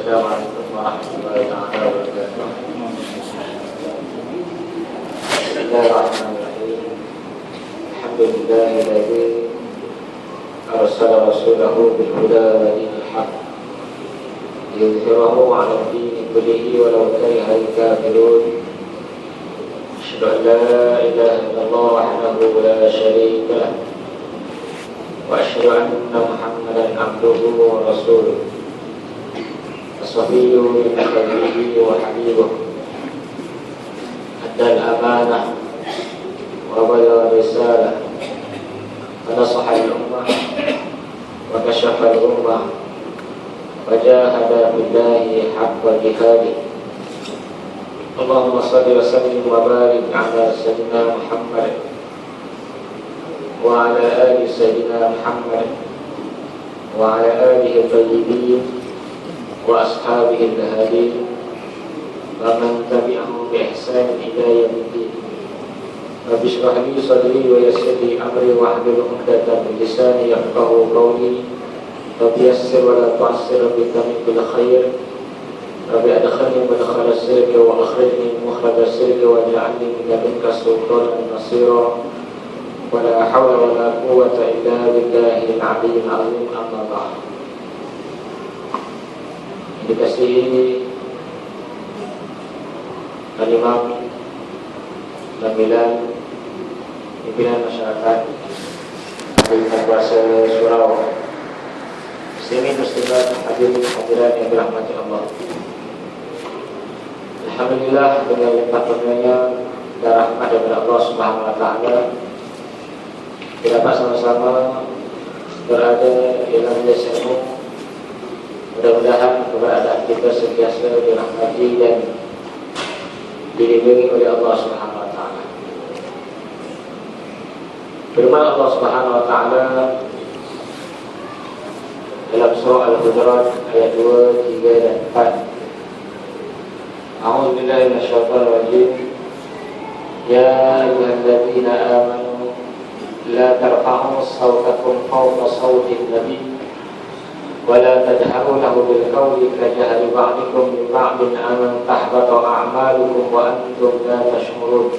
Assalamualaikum warahmatullahi wabarakatuh. Bismillahirrahmanirrahim. Alhamdulillahilladzi arsala rasulahu bil huda wa dinil haqq liyudhhirahu 'ala ad-dini kullihi walau karihal kafirun. Asyhadu an la ilaha illallah wahdahu la syarika lah wa asyhadu anna Muhammadan abduhu wa rasuluh. As-safiyyu min khalqihi wa habibuh. Adda al-amanah wa balagha risalah wa nasaha al-ummah wa kashafa al-ummah wa jahada billahi haqqa jihadih. Allahumma salli wa sallim wa barik ala sayyidina Muhammad wa ala ali sayyidina Muhammad wa ala alihi tayyibin wa ashabihi al-hadin wa man tabi'ahum bi ihsan ila yaumiddin. Rabbi shrah li sadri wa yassir li amri wahlul 'uqdatam min lisani yafqahu qawli. Rabbi yassir wa la tu'assir bika min kulli khair. Rabbi adkhilni madkhala as-sirri wa akhrijni mukhraj as-sirri waj'alni min ladunka sultanan nasira. Wa la hawla wa la quwwata illa billahi al-'aliyyil 'azim. Amma ba'd. Dikasihi Al-Imam Namilan pimpinan masyarakat Kabupaten Kuasa Surau, muslimin muslimat, hadirin hadirat yang dirahmati Allah. Alhamdulillah dengan limpah kurnianya dan rahmat daripada Allah Subhanahu wa taala kita dapat sama-sama berada di dalam desa. Mudah-mudahan keberadaan kita sentiasa dirahmati dan dilindungi oleh Allah Subhanahu wa taala. Firman Allah Subhanahu wa taala dalam surah Al-Hujurat ayat 2, 3 dan 4. A'udzu billahi minasyaitonir rajim. Ya ayyuhalladzina amanu la tarfa'u sawtakum fawqa sawtin nabiy ولا تجهروا له بالقول كجهر بعضكم لبعض أن تحبط أعمالكم وأنتم لا تشعرون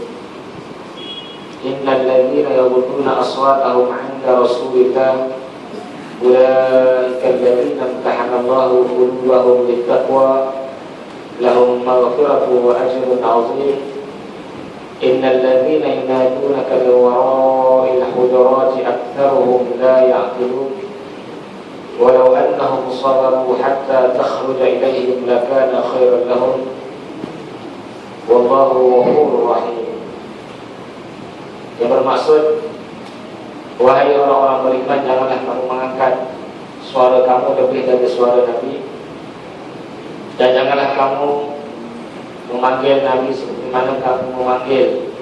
إن الذين يغضون أصواتهم عند رسول الله أولئك الذين امتحن الله قلوبهم للتقوى لهم مغفرة وأجر عظيم إن الذين ينادونك من وراء الحجرات أكثرهم لا يعقلون ولو أنهم صبروا حتى تخرج إليهم لكان خيرا لهم والله غفور رحيم. Yang bermaksud, wahai orang-orang beriman, janganlah kamu mengangkat suara kamu lebih dari suara Nabi, dan janganlah kamu memanggil Nabi seperti mana kamu memanggil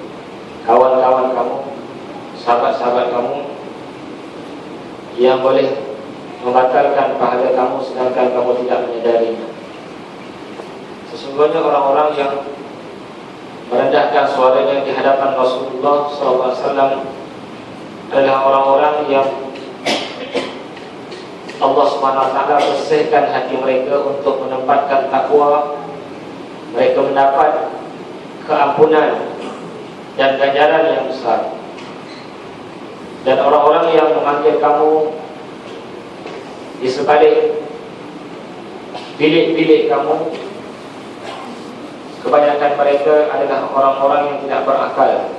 kawan-kawan kamu, sahabat-sahabat kamu, yang boleh membatalkan pahala kamu sedangkan kamu tidak menyadarinya. Sesungguhnya orang-orang yang merendahkan suaranya di hadapan Rasulullah SAW adalah orang-orang yang Allah SWT bersihkan hati mereka untuk menempatkan takwa. Mereka mendapat keampunan dan ganjaran yang besar. Dan orang-orang yang memanggil kamu di sebalik bilik-bilik kamu, kebanyakan mereka adalah orang-orang yang tidak berakal.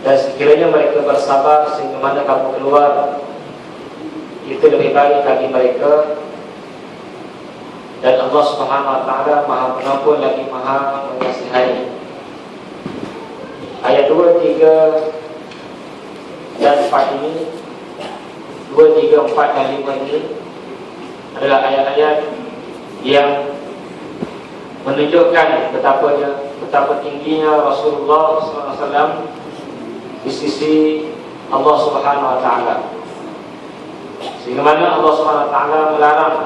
Dan sekiranya mereka bersabar sehingga mana kamu keluar, itu lebih baik bagi mereka. Dan Allah Subhanahu wa taala Maha Pengampun lagi Maha Mengasihani. Ayat 2, 3 dan 4 ini, 2, 3, 4 dan 5 ini adalah ayat-ayat yang menunjukkan betapa tingginya Rasulullah SAW di sisi Allah Subhanahu wa taala. Sehingga mana Allah Subhanahu wa taala melarang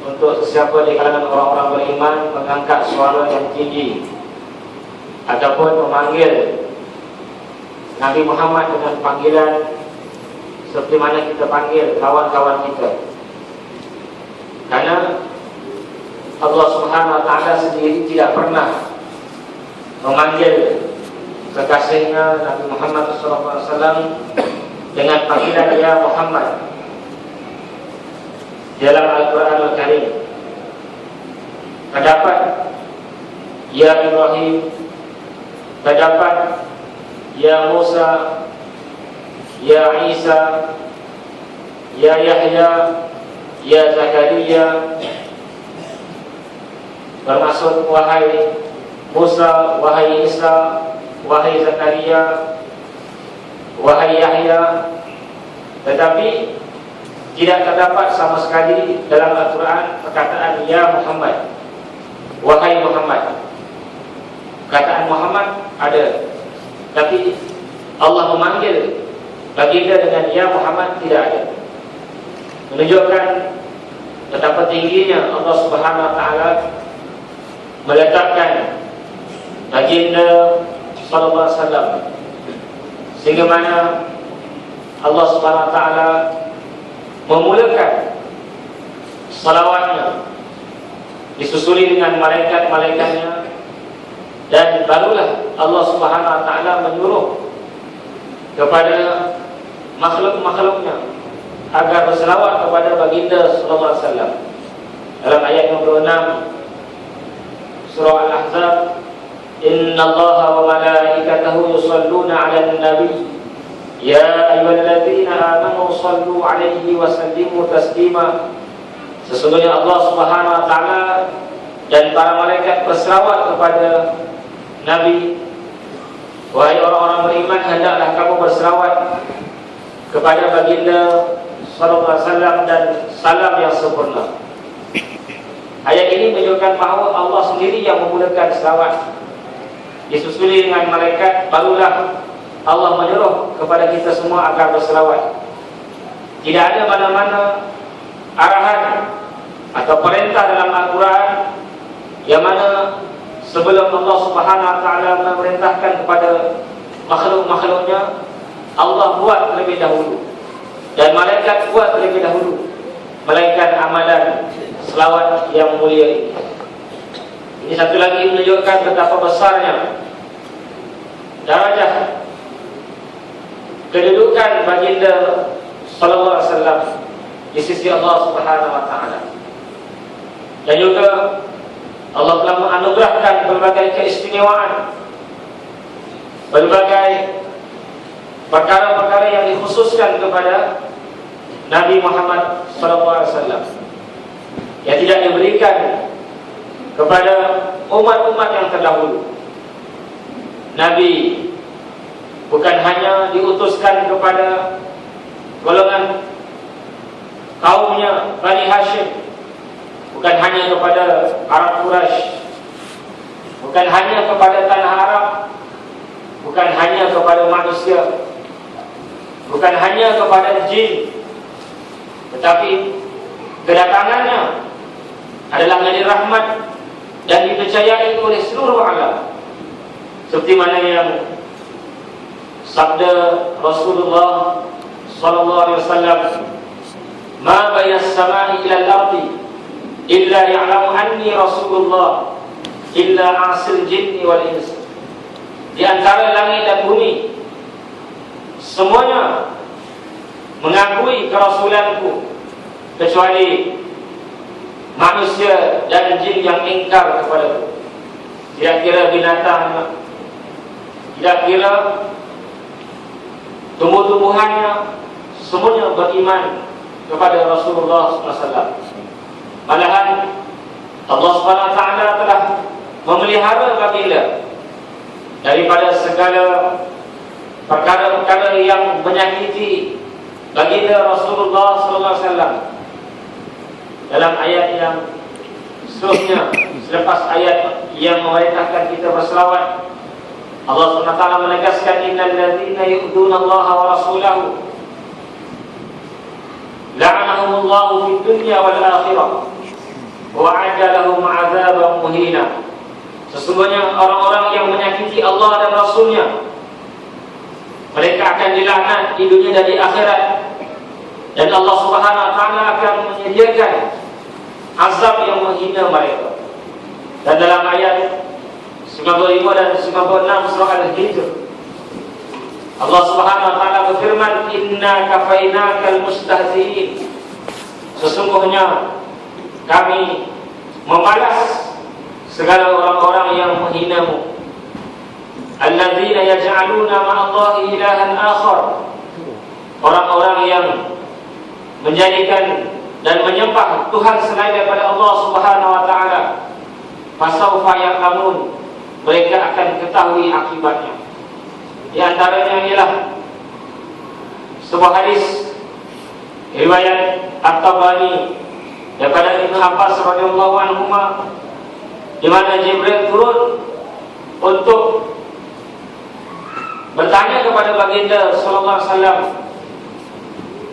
untuk sesiapa di kalangan orang-orang beriman mengangkat suara yang tinggi ataupun memanggil Nabi Muhammad dengan panggilan seperti mana kita panggil kawan-kawan kita. Karena Allah Subhanahu wa Ta'ala sendiri tidak pernah memanggil kekasihnya Nabi Muhammad SAW dengan panggilan ya Muhammad dalam Al-Quran Al-Karim. Terdapat ya Ibrahim, terdapat ya Musa, ya Isa, ya Yahya, ya Zakaria, bermaksud wahai Musa, wahai Isa, wahai Zakaria, wahai Yahya. Tetapi tidak terdapat sama sekali dalam Al-Quran perkataan ya Muhammad, wahai Muhammad. Perkataan Muhammad ada, tapi Allah memanggil baginda dengan ya Muhammad tidak ada. Menunjukkan betapa tingginya Allah Subhanahu wa Ta'ala meletakkan baginda sallallahu alaihi wasallam, sehingga mana Allah Subhanahu wa Ta'ala memulakan salawatnya disusuli dengan malaikat-malaikatnya, dan barulah Allah Subhanahu wa Ta'ala menyuruh kepada makhluk-makhluknya agar berselawat kepada baginda sallallahu alaihi wasallam. Dalam ayat 26 surah Al-Ahzab, innallaha wa malaikatahu yusalluna 'alan nabi ya ayyuhalladzina amanu sallu 'alaihi wa sallimu taslima. Sesungguhnya Allah Subhanahu wa Ta'ala dan para malaikat berselawat kepada Nabi. Wahai orang-orang beriman, hendaklah kamu berselawat kepada baginda sallallahu alaihi wasallam dan salam yang sempurna. Ayat ini menunjukkan bahawa Allah sendiri yang memulakan selawat, disusuli dengan malaikat, barulah Allah menyuruh kepada kita semua agar berselawat. Tidak ada mana-mana arahan atau perintah dalam Al-Quran yang mana sebelum Allah Subhanahu wa Ta'ala memerintahkan kepada makhluk-makhluknya, Allah buat terlebih dahulu dan malaikat buat terlebih dahulu melainkan amalan selawat yang mulia ini. Ini satu lagi menunjukkan betapa besarnya darajah kedudukan baginda sallallahu alaihi wasallam di sisi Allah Subhanahu wa Ta'ala. Dan juga Allah telah menganugerahkan berbagai keistimewaan, berbagai perkara-perkara yang dikhususkan kepada Nabi Muhammad SAW yang tidak diberikan kepada umat-umat yang terdahulu. Nabi bukan hanya diutuskan kepada golongan kaumnya Bani Hashim, bukan hanya kepada Arab Quraisy, bukan hanya kepada tanah Arab, bukan hanya kepada manusia, bukan hanya kepada jin, tetapi kedatangannya adalah menjadi rahmat dan dipercayai oleh seluruh alam. Seperti mana yang sabda Rasulullah sallallahu alaihi wasallam, "Ma baina as-sama'i ila al-ardi illa ya'lamu anni Rasulullah illa asil jinni wal ins." Di antara langit dan bumi semuanya mengakui kerasulanku kecuali manusia dan jin yang ingkar kepadaku. Tidak kira binatang, tidak kira tumbuh-tumbuhannya, semuanya beriman kepada Rasulullah SAW. Malahan Allah SWT telah memelihara baginda daripada segala perkara-perkara yang menyakiti baginda Rasulullah SAW. Dalam ayat yang seterusnya, selepas ayat yang memerintahkan kita berselawat, Allah SWT menegaskan, innal ladzina yu'duna Allah wa rasulahu la'anahumullahu fid dunya wal akhirah wa 'adda lahum 'adzaban muhina. Sesungguhnya orang-orang yang menyakiti Allah dan Rasulnya, mereka akan dilaknat di dunia dan di akhirat, dan Allah Subhanahu wa Ta'ala akan menyediakan azab yang menghina mereka. Dan dalam ayat 95 dan 96 surah Al-Hijr, Allah Subhanahu wa taala berfirman, "Inna kafainakal mustahzi'in." Sesungguhnya kami membalas segala orang-orang yang menghinamu. Alladzina yaj'aluna ma'allahi ilahan akhar. Orang-orang yang menjadikan dan menyembah Tuhan selain daripada Allah Subhanahu wa taala. Fasaufa ya'lamun. Mereka akan ketahui akibatnya. Di antaranya ialah sebuah hadis riwayat At-Tabarani daripada Ibnu Abbas radhiyallahu anhu, di mana Jibril turun untuk bertanya kepada baginda sallallahu alaihi wasallam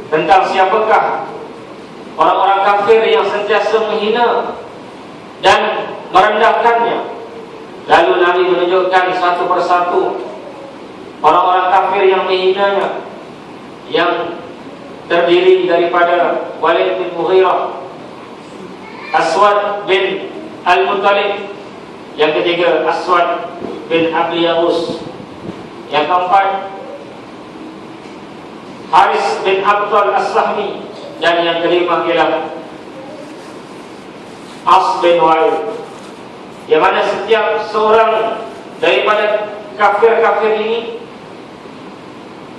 tentang siapakah orang-orang kafir yang sentiasa menghina dan merendahkannya. Lalu Nabi menunjukkan satu persatu orang-orang kafir yang menghinanya, yang terdiri daripada Walid bin Mughirah, Aswad bin Al-Muttalib, yang ketiga Aswad bin Abi Yahus, yang keempat Haris bin Abdul As-Sahmi, dan yang kelima ialah As bin Wa'il. Yang mana setiap seorang daripada kafir-kafir ini,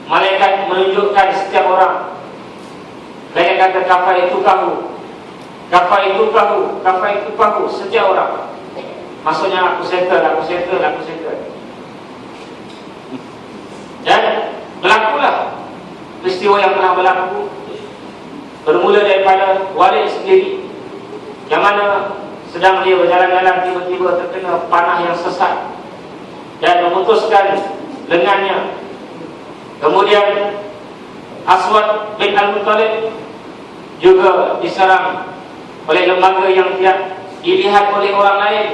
malaikat menunjukkan setiap orang. Mereka kata kafir itu kamu, kafir itu kamu, kafir itu kamu, setiap orang. Maksudnya aku settle. Dan berlakulah peristiwa yang telah berlaku. Bermula daripada Walid sendiri, yang mana sedang dia berjalan-jalan, tiba-tiba terkena panah yang sesat dan memutuskan lengannya. Kemudian Aswad bin Al-Muttalib juga diserang oleh lembaga yang tidak dilihat oleh orang lain.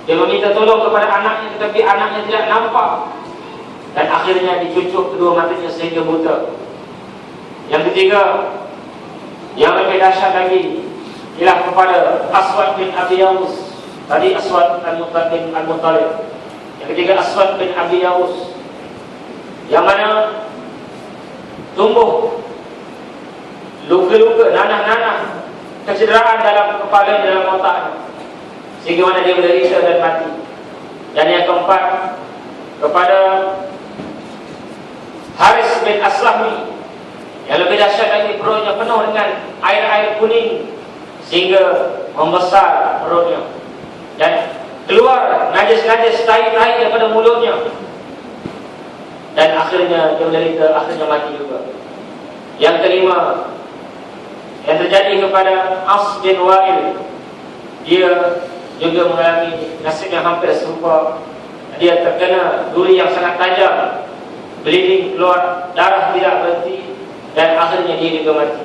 Dia meminta tolong kepada anaknya, tetapi anaknya tidak nampak, dan akhirnya dicucuk kedua matanya sehingga buta. Yang ketiga, yang lebih dahsyat lagi, ialah kepada Aswad bin Abi Yahus. Tadi Aswad bin Al-Muttalib, yang ketiga Aswad bin Abi Yahus, yang mana tumbuh luka-luka, nanah-nanah, kecederaan dalam kepala, dalam otaknya, sehingga mana dia menderita dan mati. Dan yang keempat, kepada Haris bin As-Sahmi, yang lebih dahsyat lagi, perutnya penuh dengan air-air kuning sehingga membesar perutnya dan keluar najis-najis, tai-tai daripada mulutnya, dan akhirnya dia menderita, akhirnya mati juga. Yang kelima, yang terjadi kepada As bin Wa'il, dia juga mengalami nasib yang hampir serupa. Dia terkena duri yang sangat tajam, bleeding, keluar darah tidak berhenti, dan akhirnya dia juga mati.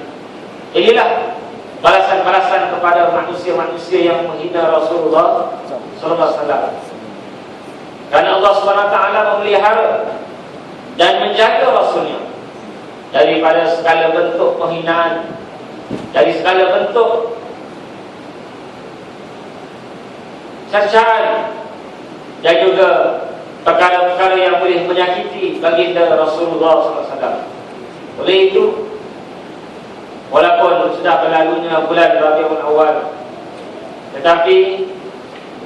Inilah balasan-balasan kepada manusia-manusia yang menghina Rasulullah sallallahu alaihi wasallam. Karena Allah Subhanahu wa taala memelihara dan menjaga Rasulnya daripada segala bentuk penghinaan, dari segala bentuk cercaan, dan juga perkara-perkara yang boleh menyakiti baginda Rasulullah sallallahu alaihi wasallam. Oleh itu, walaupun sudah berlalunya bulan Rabiul Awal, tetapi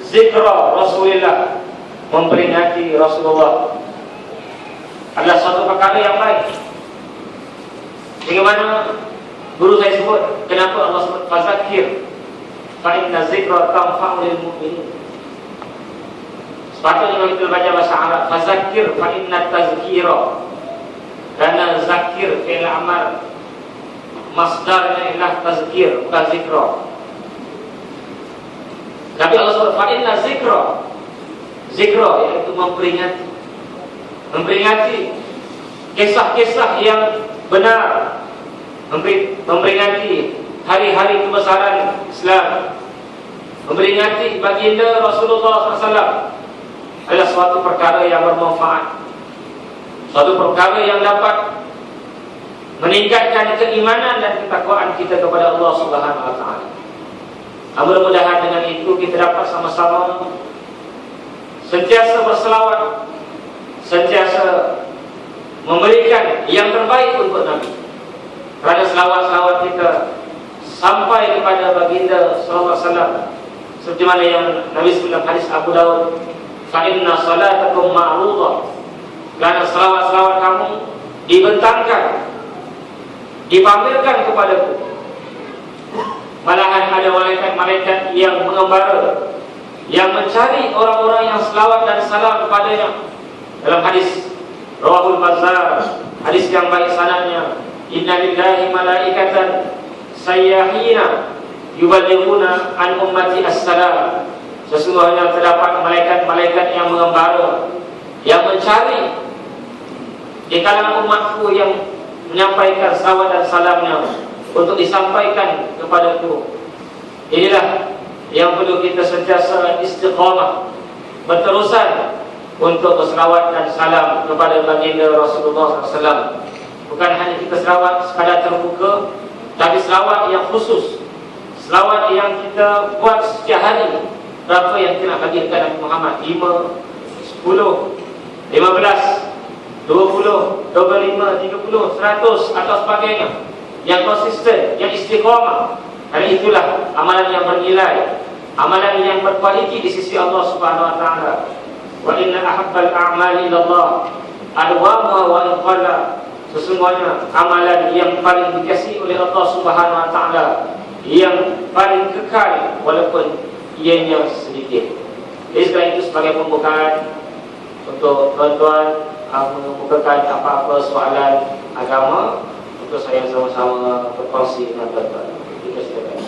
zikra Rasulullah, memperingati Rasulullah, adalah suatu perkara yang baik. Bagaimana guru saya sebut, kenapa Allah sebut fazakir, fa inna zikra tanfa'ul mu'minin. Sepatutnya kalau kita baca bahasa Arab, fazakir fa inna tazkira, karena zakir fi'il amar, masdarnya ialah tazkir, bukan zikra. Tapi Allah sebut fa inna zikra, zikra iaitu memperingati, memperingati kisah-kisah yang benar, memperingati hari-hari kebesaran Islam, memperingati baginda Rasulullah SAW, adalah suatu perkara yang bermanfaat, suatu perkara yang dapat meningkatkan keimanan dan ketakwaan kita kepada Allah Subhanahu wa taala. Mudah-mudahan dengan itu kita dapat sama-sama sentiasa berselawat, sentiasa memberikan yang terbaik untuk Nabi. Kerana selawat-selawat kita sampai kepada baginda sallallahu alaihi wasallam, seperti mana yang Nabi sebutkan hadis Abu Daud, fa inna salatakum ma'rudah, kerana selawat-selawat kamu dibentangkan, dipamerkan kepadaku. Malahan ada malaikat-malaikat yang mengembara, yang mencari orang-orang yang selawat dan salam kepadanya. Dalam hadis Rawahul Bazzar, hadis yang baik sanadnya, inna lillahi malaikatan sayyahina yuballighuna an ummati as-salam. Sesungguhnya terdapat malaikat-malaikat yang mengembara, yang mencari di kalangan umatku, yang menyampaikan salawat dan salamnya untuk disampaikan kepadaku. Inilah yang perlu kita sentiasa istiqamah, berterusan untuk berselawat dan salam kepada baginda Rasulullah SAW. Bukan hanya kita selawat sekadar terbuka, tapi selawat yang khusus, selawat yang kita buat setiap hari. Berapa yang kita nak hadirkan Nabi Muhammad? 5, 10, 15, 20, 25, 30, 100 atau sebagainya. Yang konsisten, yang istiqamah. Karena itulah amalan yang bernilai, amalan yang berkualiti di sisi Allah Subhanahu wa taala. Wa inna ahabbal a'mali ilallah adwamuha wa in qalla. Sesungguhnya amalan yang paling dikasihi oleh Allah Subhanahu wa taala, yang paling kekal walaupun ianya sedikit. Jadi sekarang itu sebagai pembukaan untuk tuan-tuan mengemukakan apa-apa soalan agama untuk saya sama-sama berkongsi dengan tuan-tuan. Kita silakan.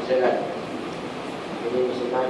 Silakan. Ini silakan.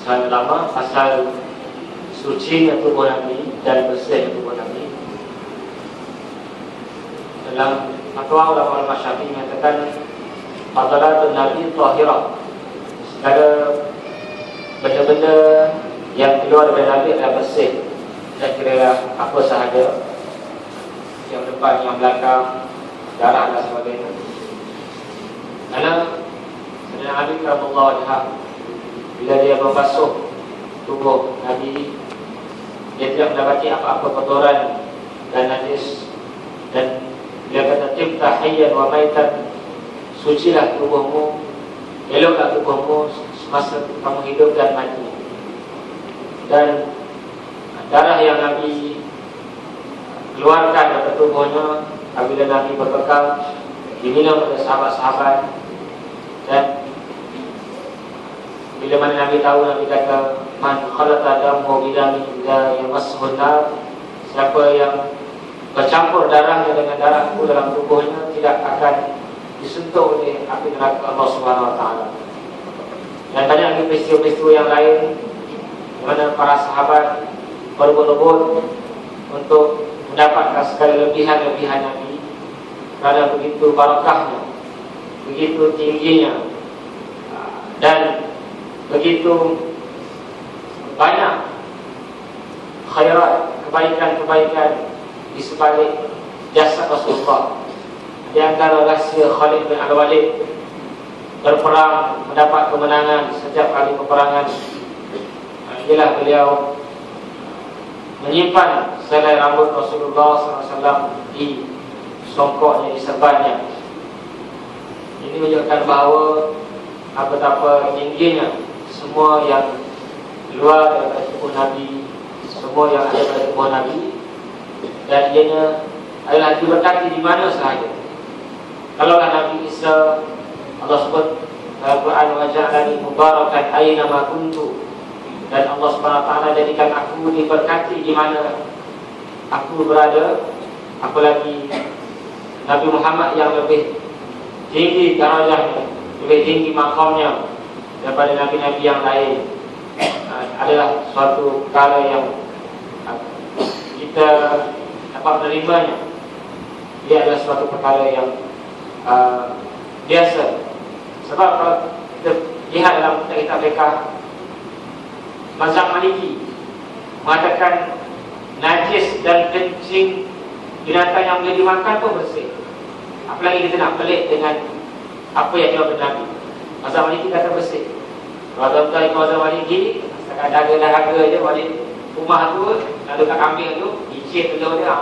Pasal pertama, pasal sucinya tubuh Nabi dan bersih tubuh Nabi. Dalam fatwa ulama Syafi'i menyatakan fadalatun Nabi tahirah, segala benda-benda yang keluar dari Nabi adalah bersih. Tak kira apa sahaja, yang depan, yang belakang, darah dan sebagainya. Karena Nabi sallallahu alaihi wasallam bila dia membasuh tubuh Nabi, dia tidak mendapati apa-apa kotoran dan najis. Dan dia kata tibta hayyan wa maitan, sucilah tubuhmu, eloklah tubuhmu semasa kamu hidup dan mati. Dan darah yang Nabi keluarkan dari tubuhnya apabila Nabi berbekal diminum oleh sahabat-sahabat. Dan Bila mana Nabi tahu, Nabi kata, man khalata damu bidamin la yamassuhu nar, siapa yang bercampur darahnya dengan darahku dalam tubuhnya tidak akan disentuh oleh api neraka Allah Subhanahu Wa Taala. Dan banyak lagi peristiwa-peristiwa yang lain di mana para sahabat berebut-rebut untuk mendapatkan segala lebihan-lebihan Nabi, kerana begitu barakahnya, begitu tingginya, dan begitu banyak khairat, kebaikan-kebaikan di sebalik jasad Rasulullah. Di antara rahsia Khalid bin Al-Walid berperang, mendapat kemenangan setiap kali peperangan, ialah beliau menyimpan selai rambut Rasulullah SAW di songkoknya, di serbannya. Ini menunjukkan bahawa betapa tingginya semua yang luar daripada tubuh Nabi, semua yang ada pada tubuh Nabi, dan ianya adalah diberkati di mana sahaja. Kalaulah Nabi Isa, Allah sebut dalam Quran, wa ja'alani mubarakan aina ma kuntu, dan Allah Subhanahu Wa Taala jadikan aku diberkati di mana aku berada. Apalagi Nabi Muhammad yang lebih tinggi darajahnya, lebih tinggi makamnya daripada nabi-nabi yang lain, adalah suatu perkara yang kita dapat menerimanya. Dia adalah suatu perkara yang biasa. Sebab kalau kita lihat dalam kitab fiqh, mazhab Maliki mengatakan najis dan kencing binatang yang boleh dimakan pun bersih. Apalagi kita nak pelik dengan apa yang dilakukan Nabi. Mazhab Maliki kata bersih. Kalau tuan-tuan ikut mazhab Maliki, setakat dahaga-dahaga je balik rumah tu, lalu kat kambing tu icip telur dia,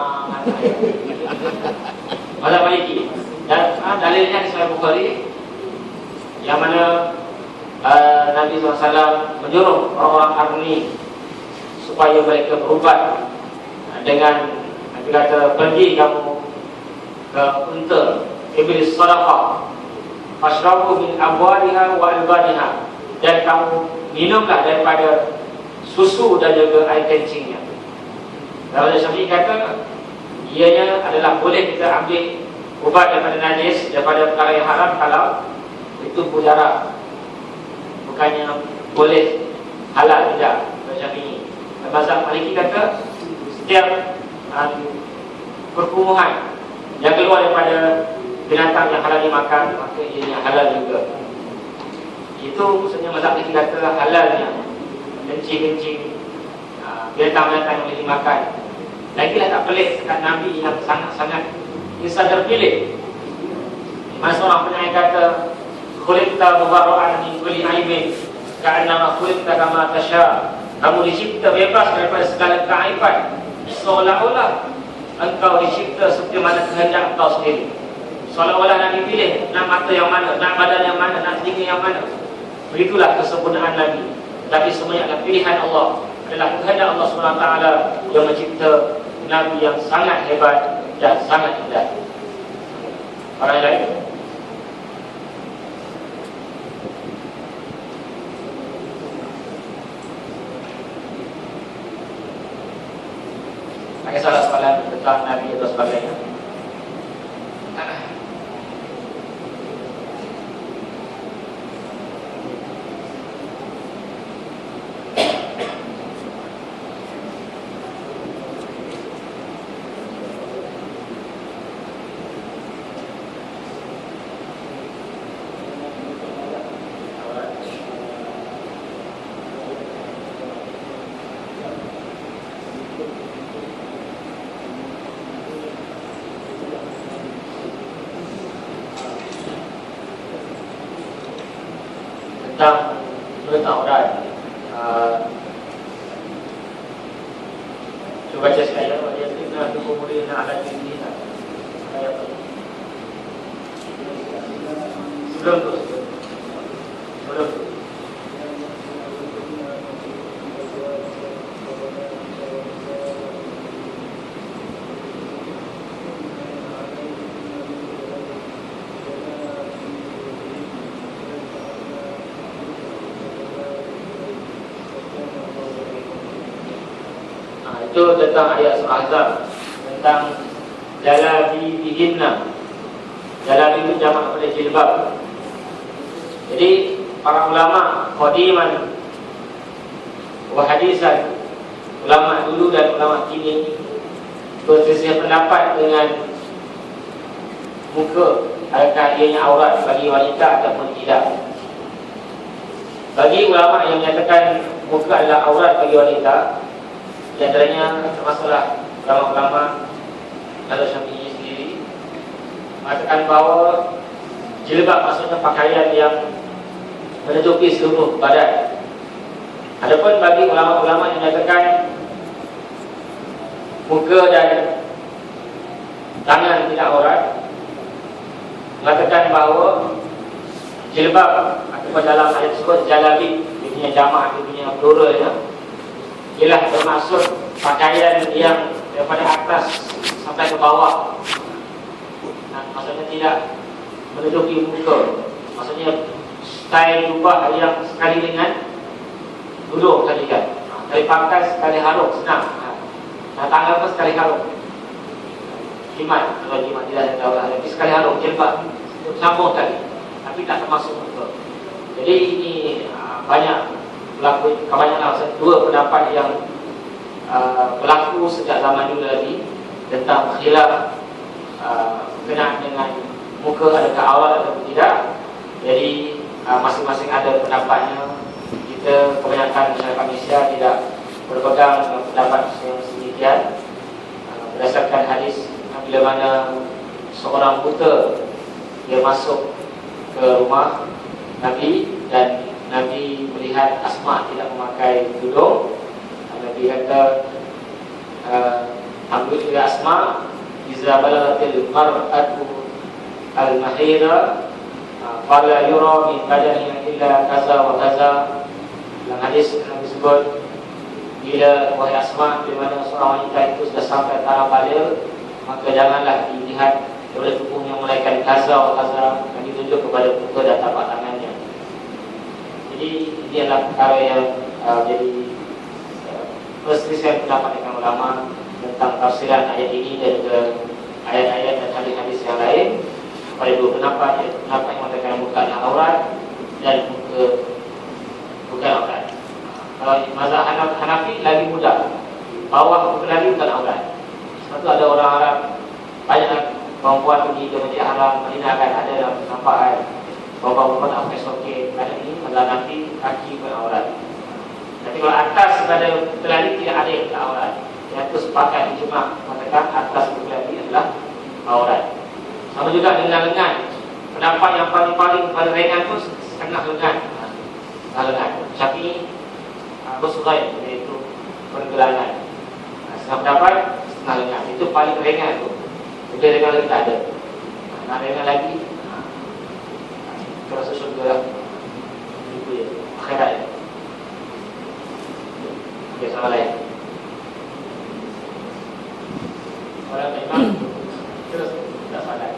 mazhab Maliki. Dan dalilnya di Sahih Bukhari, yang mana Nabi SAW menyuruh orang-orang Arni supaya mereka berubat dengan, Nabi kata, pergi kamu ke unta, iblis sadaqah, fashrabu min abwaliha wa albaniha, dan kamu minumlah daripada susu dan juga air kencingnya. Lalu Syafi'i kata, ianya adalah boleh kita ambil ubat daripada najis, daripada perkara yang haram kalau itu mujarab, bukannya boleh, halal tidak. Syafi'i. Mazhab Maliki kata setiap perkumuhan yang keluar daripada binatang yang halal dimakan, maka ianya halal juga. Itu maksudnya mazhab Maliki kata halalnya kencing-kencing binatang-binatang yang boleh dimakan. Lagilah tak pelik dekat Nabi yang sangat-sangat insan terpilih. Mana seorang penyanyi kata, khuliqta mubarra'an min kulli aibin ka'annama khuliqta kama tasha. Kamu dicipta bebas daripada segala keaiban, seolah-olah engkau dicipta seperti mana kehendak engkau sendiri. Seolah-olah Nabi pilih nak mata yang mana, nak badan yang mana, nak telinga yang mana. Begitulah kesempurnaan Nabi. Tapi semuanya adalah pilihan Allah, adalah kehendak Allah SWT yang mencipta Nabi yang sangat hebat dan sangat indah. Orang lain, ada salah soalan tentang Nabi atau sebagainya? Tentang letak orang, cuba baca sekali. Dia kena kemudian ala diri kita. Sebelum tu. Itu tentang ayat surah Ahzab tentang jalabi bihinna. Jalabi itu jamak pada jilbab. Jadi para ulama qadiman wa hadisan, ulama dulu dan ulama kini berselisih pendapat dengan muka, adakah ianya aurat bagi wanita ataupun tidak. Bagi ulama yang menyatakan muka adalah aurat bagi wanita, di antaranya termasuklah ulama-ulama Syafi'i sendiri mengatakan bahawa jilbab maksudnya pakaian yang menutupi seluruh badan. Adapun bagi ulama-ulama yang menyatakan muka dan tangan tidak aurat, mengatakan bahawa jilbab ataupun dalam ayat tersebut jalabi, dia punya jamak, dia punya plural ya, ialah bermaksud pakaian yang daripada atas sampai ke bawah. Maksudnya tidak menutupi muka. Maksudnya style jubah yang sekali dengan duduk tadi kan, sekali pakai sekali haruk, senang. Tangan pun sekali haruk. Jimat, kalau jimat tidak ada, tapi sekali haruk jilbab sambung tadi, tapi tak termasuk muka. Jadi ini banyak berlaku, kebanyakan dua pendapat yang berlaku sejak zaman dulu lagi tentang khilaf berkenaan dengan muka adakah aurat atau tidak. Jadi masing-masing ada pendapatnya. Kita kebanyakan masyarakat Malaysia tidak berpegang dengan pendapat yang sedemikian berdasarkan hadis bila mana seorang buta dia masuk ke rumah Nabi dan Nabi melihat Asma tidak memakai tudung. Nabi kata, alhamdulillah Asma iza balaghatil mar'atu al-mahira fala yura min badaniha illa kaza wa kaza. Dalam hadis Nabi sebut, bila wahai Asma, di mana seorang wanita itu sudah sampai taraf baligh, maka janganlah dilihat oleh tubuhnya melainkan kaza wa kaza, dan ditunjuk kepada muka dan tapak tangannya. Jadi ini adalah perkara yang jadi perselisihan pendapat dengan ulama tentang tafsiran ayat ini dan juga ayat-ayat dan hadis-hadis yang lain. Pada dua pendapat, iaitu pendapat yang mengatakan muka adalah aurat dan muka bukan aurat. Kalau mazhab Hanafi lagi mudah, bawah muka lagi bukan aurat. Sebab tu ada orang Arab, banyak perempuan pergi ke Masjid Haram Madinah kan, ada dalam nampak perempuan-perempuan tak pakai soket. Ada ini mazhab Hanafi, kaki bukan aurat. Tapi kalau atas pada kelali tidak ada yang tak aurat. Yang itu sepakat ijma' mengatakan atas kelali adalah aurat. Sama juga dengan lengan. Pendapat yang paling ringan pun setengah lengan. Lengan. Syafi'i bersurai, iaitu pergelangan. Setengah pendapat setengah lengan. Itu paling ringan tu. Lebih ringan lagi tak ada. Nak ringan lagi, terasa syurga itu ya, akhirat ya. Okey, soalan lain. Soalan memang terus tak soalan.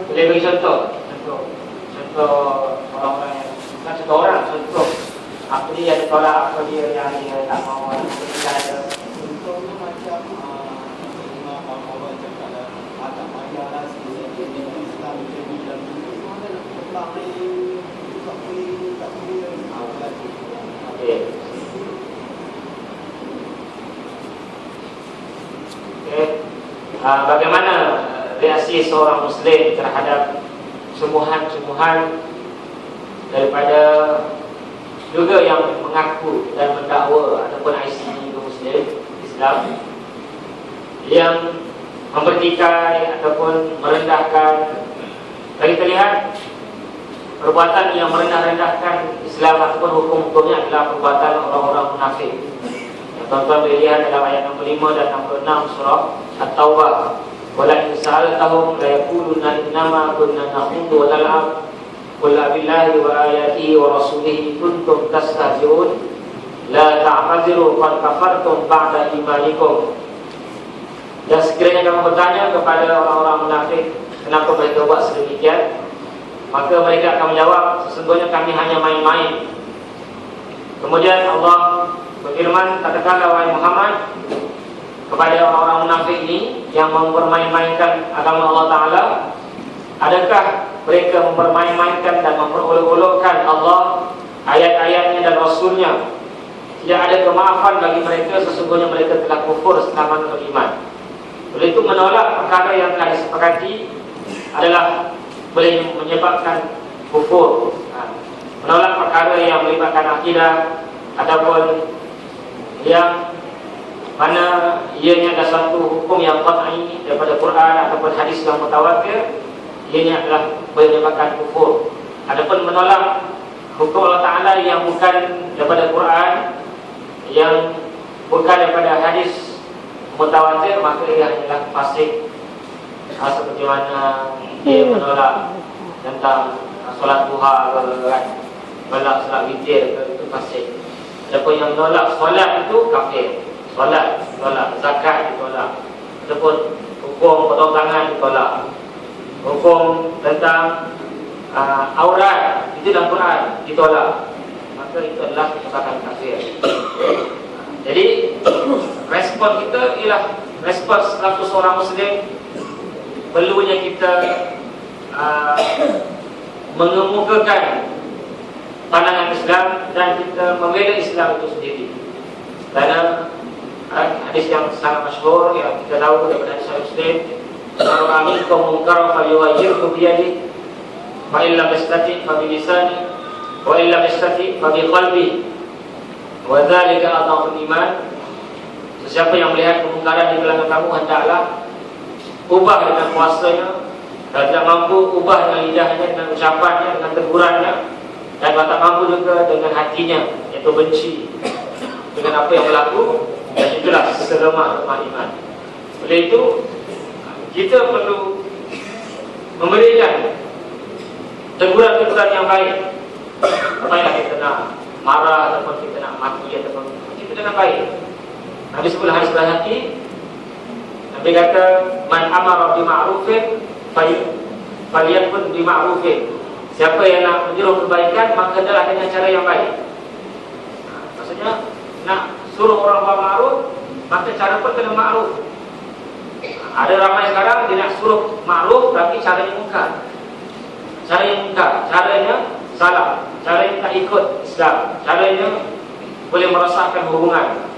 Boleh bagi contoh orang-orang yang bukan contoh orang, contoh apa dia ada tolak, apa dia yang dia tak mahu, dia ada contohnya macam orang cakap tak payah lah sikit-sikit dia Islam jadi dalam dunia mana nak terbang tak boleh okey. Bagaimana reaksi seorang Muslim terhadap sungguhan-sungguhan daripada juga yang mengaku dan mendakwa ataupun IC Muslim Islam yang mempertikai ataupun merendahkan. Kita lihat perbuatan yang merendah-rendahkan Islam ataupun hukum-hukumnya adalah perbuatan orang-orang munafik. Tuan-tuan boleh lihat dalam ayat 65 dan 66 surah At-Taubah. Wala in sa'altahum la yaquluna innama kunna nakhudu wa nal'ab qul abillahi wa ayatihi wa rasulihi kuntum tastahzi'un la ta'taziru qad kafartum ba'da imanikum. Dan sekiranya kamu bertanya kepada orang-orang munafik kenapa mereka buat sedemikian, maka mereka akan menjawab, sesungguhnya kami hanya main-main. Kemudian Allah berfirman, katakanlah wahai Muhammad kepada orang-orang munafik ini yang mempermain-mainkan agama Allah Ta'ala, adakah mereka mempermain-mainkan dan memperolok-olokkan Allah, ayat-ayatnya dan Rasulnya? Tidak ada kemaafan bagi mereka, sesungguhnya mereka telah kufur setelah beriman. Oleh itu menolak perkara yang telah disepakati adalah boleh menyebabkan kufur. Menolak perkara yang melibatkan akidah ataupun yang mana ianya ada satu hukum yang qat'i daripada Quran ataupun hadis yang mutawatir, ianya adalah boleh menyebabkan kufur. Adapun menolak hukum Allah Ta'ala yang bukan daripada Quran, yang bukan daripada hadis mutawatir, maka ia adalah fasik. Seperti mana dia menolak tentang solat duha, menolak solat witir, itu fasik. Adapun yang menolak solat itu kafir. Solat ditolak, zakat ditolak, ataupun hukum potong tangan ditolak, hukum tentang aurat itu dalam Quran ditolak, maka itu adalah perbuatan kafir. Jadi respon kita ialah respon selaku seorang Muslim. Perlunya kita mengemukakan pandangan Islam dan kita membela Islam itu sendiri. Karena hadis yang sangat masyhur yang kita tahu daripada hadis Muslim, "Man ra'a minkum munkaran falyughayyirhu bi yadihi, fa in lam yastati' fa bi lisanihi, wa in lam yastati' fa bi qalbihi, wa dzalika adhaful iman." Sesiapa yang melihat kemungkaran di kalangan kamu, hendaklah ubah dengan kuasanya. Kalau tidak mampu, ubah dengan lidahnya, dengan ucapannya, dengan tegurannya, dan kalau tak mampu juga dengan hatinya, iaitu benci dengan apa yang berlaku. Dan itulah selemah-lemah iman. Oleh itu, kita perlu memberikan teguran-teguran yang baik. Apabila kita nak marah ataupun kita nak maki ataupun kita dengan baik. Nabi sebelah hadis berhati, Nabi kata, "Man amara bima'rufin falyakun bima'rufin." Siapa yang nak menyuruh kebaikan, maka adalah dengan cara yang baik. Maksudnya nak suruh orang buat ma'ruf, maka cara pun kena ma'ruf. Ada ramai sekarang dia nak suruh ma'ruf tapi caranya mungkar. Caranya mungkar, caranya salah, caranya tak ikut Islam, caranya boleh merosakkan hubungan.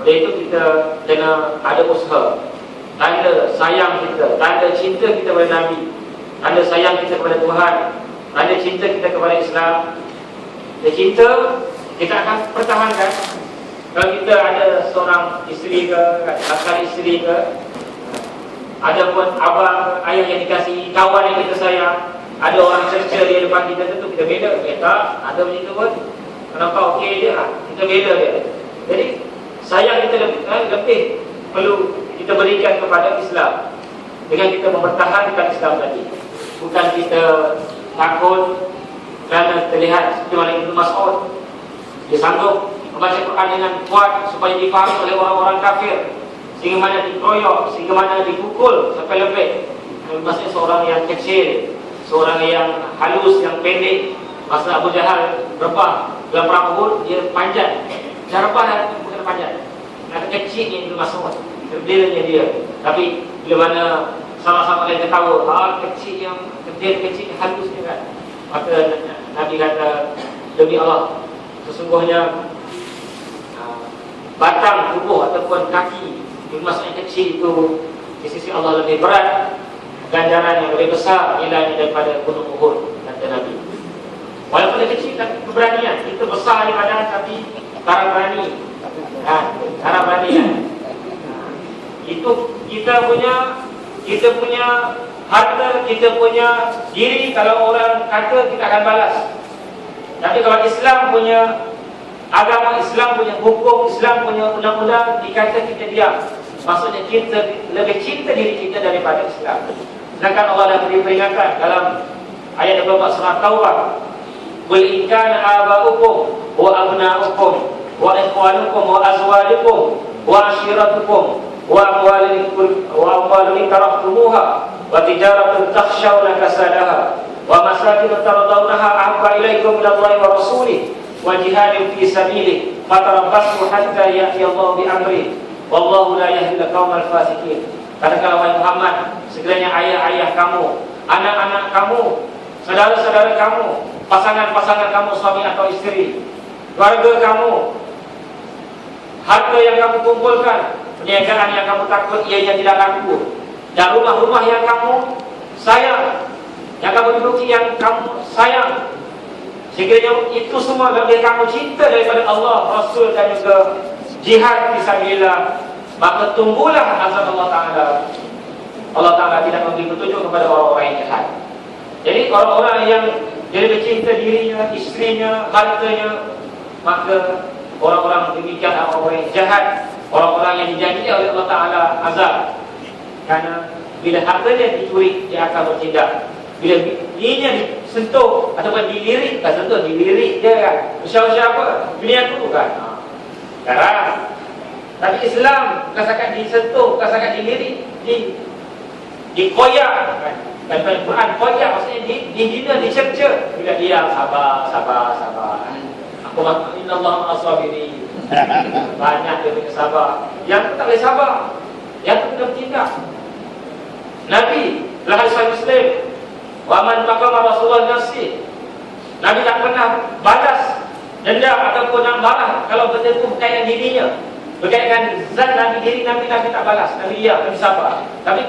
Oleh itu kita kena ada usaha. Tanda sayang kita, tanda cinta kita kepada Nabi, tanda sayang kita kepada Tuhan, tanda cinta kita kepada Islam. Dan cinta kita akan pertahankan. Kalau kita ada seorang isteri ke, bakal isteri ke, ada pun abang, ayah yang dikasihi, kawan yang kita sayang, ada orang cerca di depan kita, tentu kita bela. Tak, ada macam tu pun, kenapa okey je lah, kita bela dia. Jadi sayang kita lebih perlu kita berikan kepada Islam dengan kita mempertahankan Islam tadi. Bukan kita takut kerana terlihat seperti mana Ibnu Mas'ud, dia sanggup membaca Quran dengan kuat supaya difahami oleh orang-orang kafir, sehingga mana dikeroyok, sehingga mana dipukul sampai lebih. Maksudnya seorang yang kecil, seorang yang halus, yang pendek. Masa Abu Jahal rebah dalam perang Uhud, dia panjat. Dia rebah dan bukan panjat. Nak kecil ni Ibnu Mas'ud, berdirinya dia. Tapi bila mana sama-sama lain ketawa, kecil yang kecil halus ni kan. Maka Nabi kata, demi Allah, sesungguhnya batang tubuh ataupun kaki Ibnu Mas'ud yang kecil itu di sisi Allah lebih berat ganjaran yang lebih besar nilainya daripada gunung Uhud, kata Nabi. Walaupun dia kecil tapi keberanian, itu besar di badan tapi cara berani. Cara berani kan. Itu kita punya harta, kita punya diri. Kalau orang kata kita akan balas. Tapi kalau Islam punya agama, Islam punya hukum, Islam punya undang-undang, dikata kita diam, maksudnya kita lebih cinta diri kita daripada Islam. Sedangkan Allah dah beri peringatan dalam ayat 24 surah Taubah, qul in kana aba'ukum wa abna'ukum wa ikhwanukum wa azwajukum wa ashiratukum wa amwalun taraftumuha wa tijaratun takhshawna kasadaha wa masakin tardawnaha ahabba ilaikum minallahi wa rasulih wa jihadin fi sabilihi fatarabbasu hatta ya'ti Allah bi amri wallahu la yahdi al-qaumal fasiqin. Katakanlah wahai Muhammad, sekiranya ayah-ayah kamu, anak-anak kamu, saudara-saudara kamu, pasangan-pasangan kamu, suami atau istri, keluarga kamu, harta yang kamu kumpulkan, perniagaan yang kamu takut ianya tidak laku, dan rumah-rumah yang kamu sayang, yang kamu duduki, yang kamu sayang, sekiranya itu semua lebih kamu cinta daripada Allah, Rasul dan juga jihad fisabilillah, maka tunggulah azab Allah Ta'ala. Allah Ta'ala tidak memberi petunjuk kepada orang-orang yang jahat. Jadi orang-orang yang dia lebih cinta dirinya, istrinya, hartanya, maka orang-orang demikian orang-orang yang jahat, orang-orang yang dijanji oleh Allah Ta'ala azab. Karena bila hartanya dicuri, dia akan bertindak. Bila dirinya disentuh ataupun dilirik, dilirik dia kan, usaha-usaha apa? Dunia aku kan. Sekarang tapi Islam bukan disentuh, bukan dilirik, dikoyak kan. Dan Al-Quran koyak maksudnya dihina, dicerca. Bila dia sabar. Aku innallaha ma'as-sabirin. Banyak dia punya sabar. Yang tak boleh sabar, yang tu kena bertindak. Nabi dalam hadis Muslim, wa man taqama Rasulullah nafsi. Nabi tak pernah balas dendam ataupun marah kalau bertentu berkaitan dirinya, berkaitan zat Nabi, diri Nabi tak balas. Nabi diam, Nabi sabar. Tapi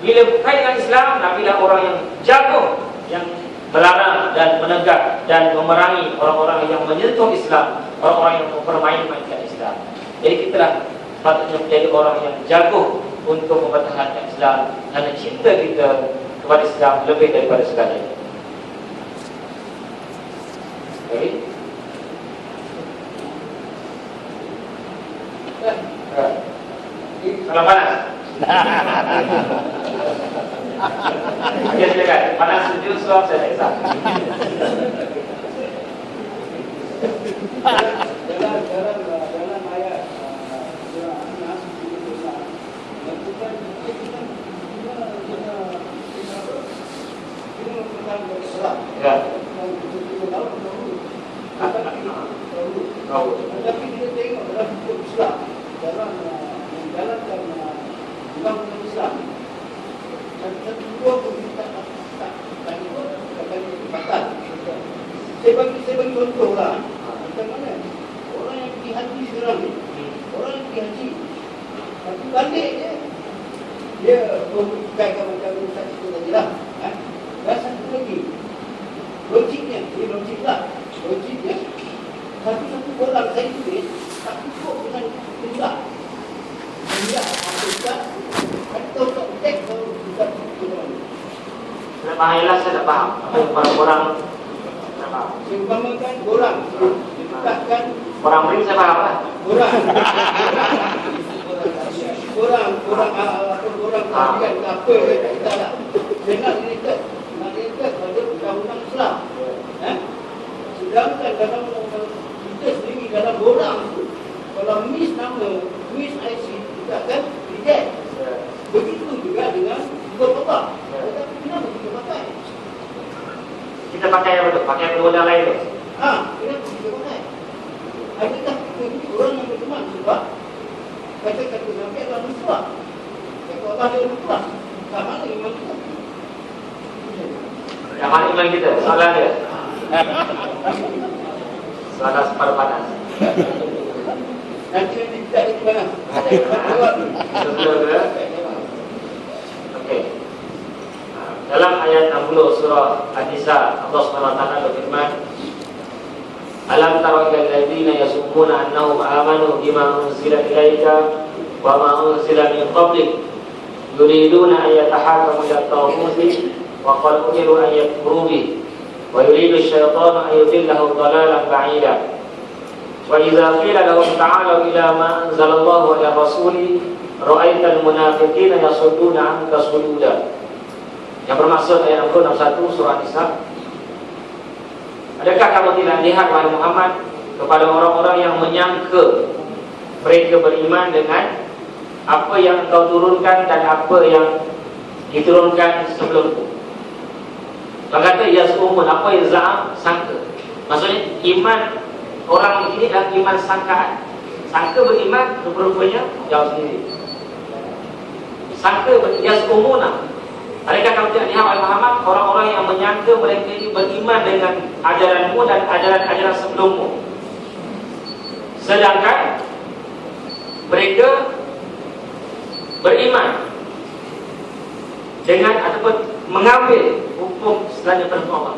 bila berkaitan Islam, Nabi adalah orang yang jago, yang melarang dan menegak dan memerangi orang-orang yang menyentuh Islam, orang-orang yang mempermain-mainkan Islam. Jadi kita lah patutnya menjadi orang yang jago untuk mempertahankan Islam, karena cinta kita kepada Islam lebih daripada segalanya. Okay. Salam panas. Dia silakan. Panas sejuk suap saya tak kisah. Dalam ayat surah An-Nas Ya. Tapi kita tengok dalam hukum Islam, dalam menjalankan undang-undang Islam, satu dua pun tak batal. Saya bagi contoh lah. Macam mana orang yang pergi haji sekarang ni, orang yang pergi haji, tapi balik dia berkaitan macam Ustaz itu tadi lah. Dan satu lagi, logiknya satu bolang saya tulis tak cukup dengan jumlah. Dia Ustaz kata untuk cek kalau Ustaz itu mana. Nak bahayalah saya tak faham. Orang tak faham. Seumpamakan borang ditetapkan orang beri saya faham lah. Borang perhatian apa kita tak dengar related pada undang-undang Islam. Sedangkan dalam kita sendiri dalam borang tu, kalau miss nama, miss IC, kita akan reject. Begitu juga dengan berkotak. Tetapi kenapa kita pakai? Kita pakai apa tu? Pakai undang lain tu? Kenapa kita pakai? Adakah kita ni orang yang beriman sebab kata-kata Nabi adalah nusrah. Kata Allah adalah nusrah. Tak mana iman kita? Yang mana iman kita? Soalan dia. Soalan separuh panas. Nanti kita ada di mana? Ada jawab. Betul ke? Okey. dalam ayat 60 surah An-Nisa, Allah SWT berfirman, Alam tara ilal ladzina yasumuna annahum amanu bima unzila ilaika wa ma unzila min qablik yuriduna an yatahakamu ila at-taghuti wa qad umiru an yakfuru bihi wa yuridu asy-syaitanu an yudillahum dhalalan ba'ida wa idza qila lahum ta'alu ila ma anzalallahu ala rasuli ra'aital munafiqina yasudduna 'anka sududa. Yang bermaksud ayat 61 surah Nisa, adakah kamu tidak lihat wahai Muhammad kepada orang-orang yang menyangka mereka beriman dengan apa yang engkau turunkan dan apa yang diturunkan sebelumku. Maka kata yasumun, apa yang za'am, sangka. Maksudnya iman orang ini adalah iman sangkaan. Sangka beriman, rupa-rupanya jauh sendiri. Sangka yasumuna. Adakah kamu tidak lihat wahai Muhammad orang-orang yang menyangka mereka ini beriman dengan ajaranmu dan ajaran-ajaran sebelummu, sedangkan mereka beriman dengan ataupun mengambil hukum selain daripada Allah.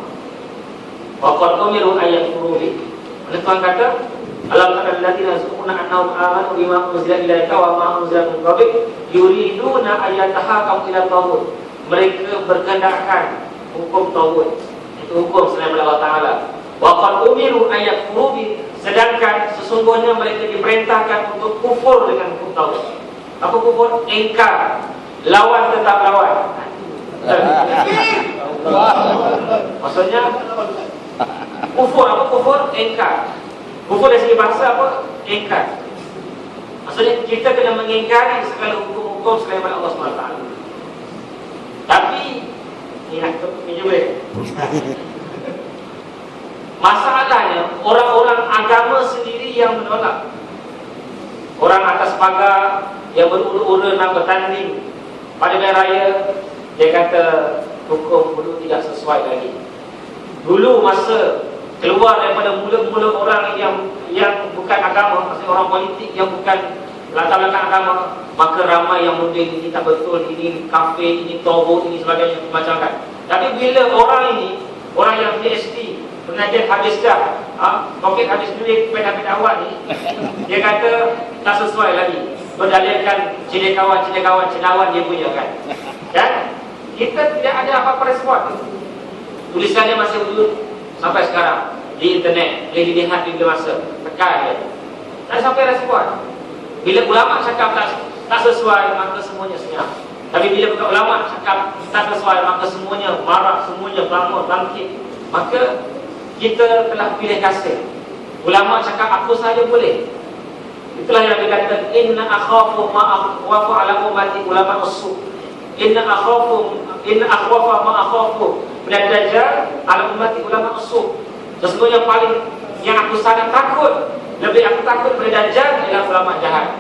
Wa qad umiru ayat furubi. Tuhan kata, alam tara alladziina yaz'umuna annahum amanu bima unzila ilaika wa ma unzila min qablik yuriduna ayatahakamu ila taghut. Mereka berkehendakkan hukum taghut, itu hukum selain daripada Allah Taala. Wa qad umiru ayat furubi, sedangkan sesungguhnya mereka diperintahkan untuk kufur dengan hukum taghut. Apa kufur? Ingkar, lawan tetap lawan. Maksudnya kufur, apa kufur? Ingkar. Kufur dari segi bahasa apa? Ingkar. Maksudnya kita kena mengingkari segala hukum-hukum selain daripada Allah SWT. Tapi ini boleh. Masalahnya orang-orang agama sendiri yang menolak. Orang atas pagar yang berurut-urut nak bertanding pada hari raya, dia kata hukum dulu tidak sesuai lagi. Dulu masa keluar daripada mulut-mulut orang yang bukan agama, maksudnya orang politik yang bukan latar belakang agama, maka ramai yang mungkin ini tak betul, ini kafir, ini taubat, ini sebagainya, macam kan. Tapi bila orang ini, orang yang PhD, pengajian habis dah, topik habis dulu, pada awal ni, dia kata tak sesuai lagi. Berdalilkan cendekawan cendawan dia punya kan. Dan kita tidak ada apa-apa respon. Tulisannya masih wujud sampai sekarang di internet, boleh dilihat di masa tekan dia. Tak sampai respon. Bila ulama cakap tak sesuai, maka semuanya senyap. Tapi bila bukan ulama cakap tak sesuai, maka semuanya marah, semuanya bangun, bangkit. Maka kita telah pilih kasih. Ulama cakap apa saja boleh. Itulah yang dikatakan inna akhafu ma akhwafu ala ummati ulama usul. Inna akhwafu ma akhafu min ad-dajjal ala ummati ulama usul. Sesungguhnya paling yang aku sangat takut, lebih aku takut pada Dajjal ialah ulama jahat.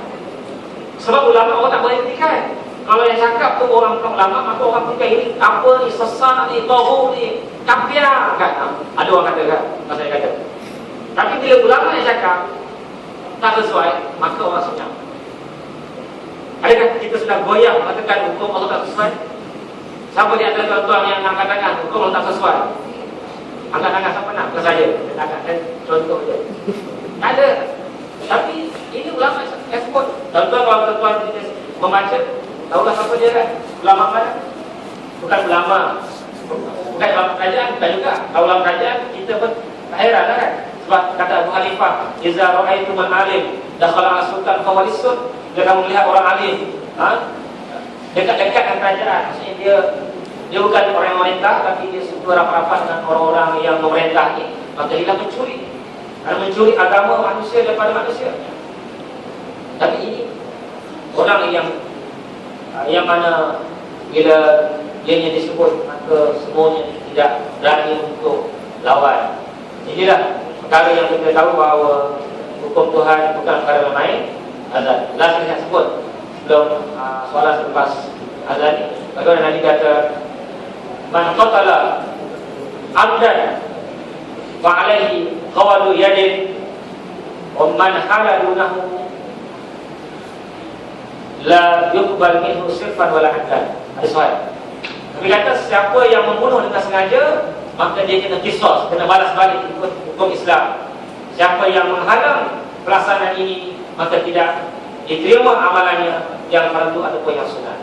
Sebab ulama orang tak boleh hentikan. Kalau yang cakap tu orang bukan ulama, maka orang hentikan ini apa ni, sesat ni, tauhid ni, kafir kan. Ada orang kata kan, saya kata. Tapi bila ulama yang cakap tak sesuai, maka orang senyap. Adakah kita sudah goyah mengatakan hukum Allah tak sesuai? Siapa di antara tuan-tuan yang angkat tangan hukum Allah tak sesuai? Angkat tangan siapa nak? Bukan saya. Angkat contoh je. Tak ada. Tapi ini ulama ekspor. Tuan-tuan kalau tuan-tuan membaca, tahulah siapa dia kan? Ulama mana? Bukan ulama. Bukan ulama kerajaan, bukan juga. Kalau ulama kerajaan, kita pun tak heran lah kan? Sebab kata Abu Hanifah, Iza ra'aitumul alim dakhala as-sultan fawalisun. Bila kamu melihat orang alim, dekat-dekat dengan kerajaan, maksudnya dia bukan orang yang memerintah, tapi dia suka rapat-rapat dengan orang-orang yang memerintah ni, maka dia mencuri. Karena mencuri agama manusia daripada manusia. Tapi ini orang yang mana bila dia yang disebut, maka semuanya tidak berani untuk lawan. Inilah perkara yang kita tahu bahawa hukum Tuhan bukan perkara main. Azan. Last saya sebut sebelum soalan selepas azan ni, bagaimana Nabi kata, man qatala abdan fa alaihi qawadu yadin wa man haladunahu la yuqbal minhu sirfan wala hadan. Hadis sahih. Nabi kata siapa yang membunuh dengan sengaja, maka dia kena qisas, kena balas balik ikut hukum Islam. Siapa yang menghalang pelaksanaan ini, maka tidak diterima amalannya yang fardu ataupun yang sunat.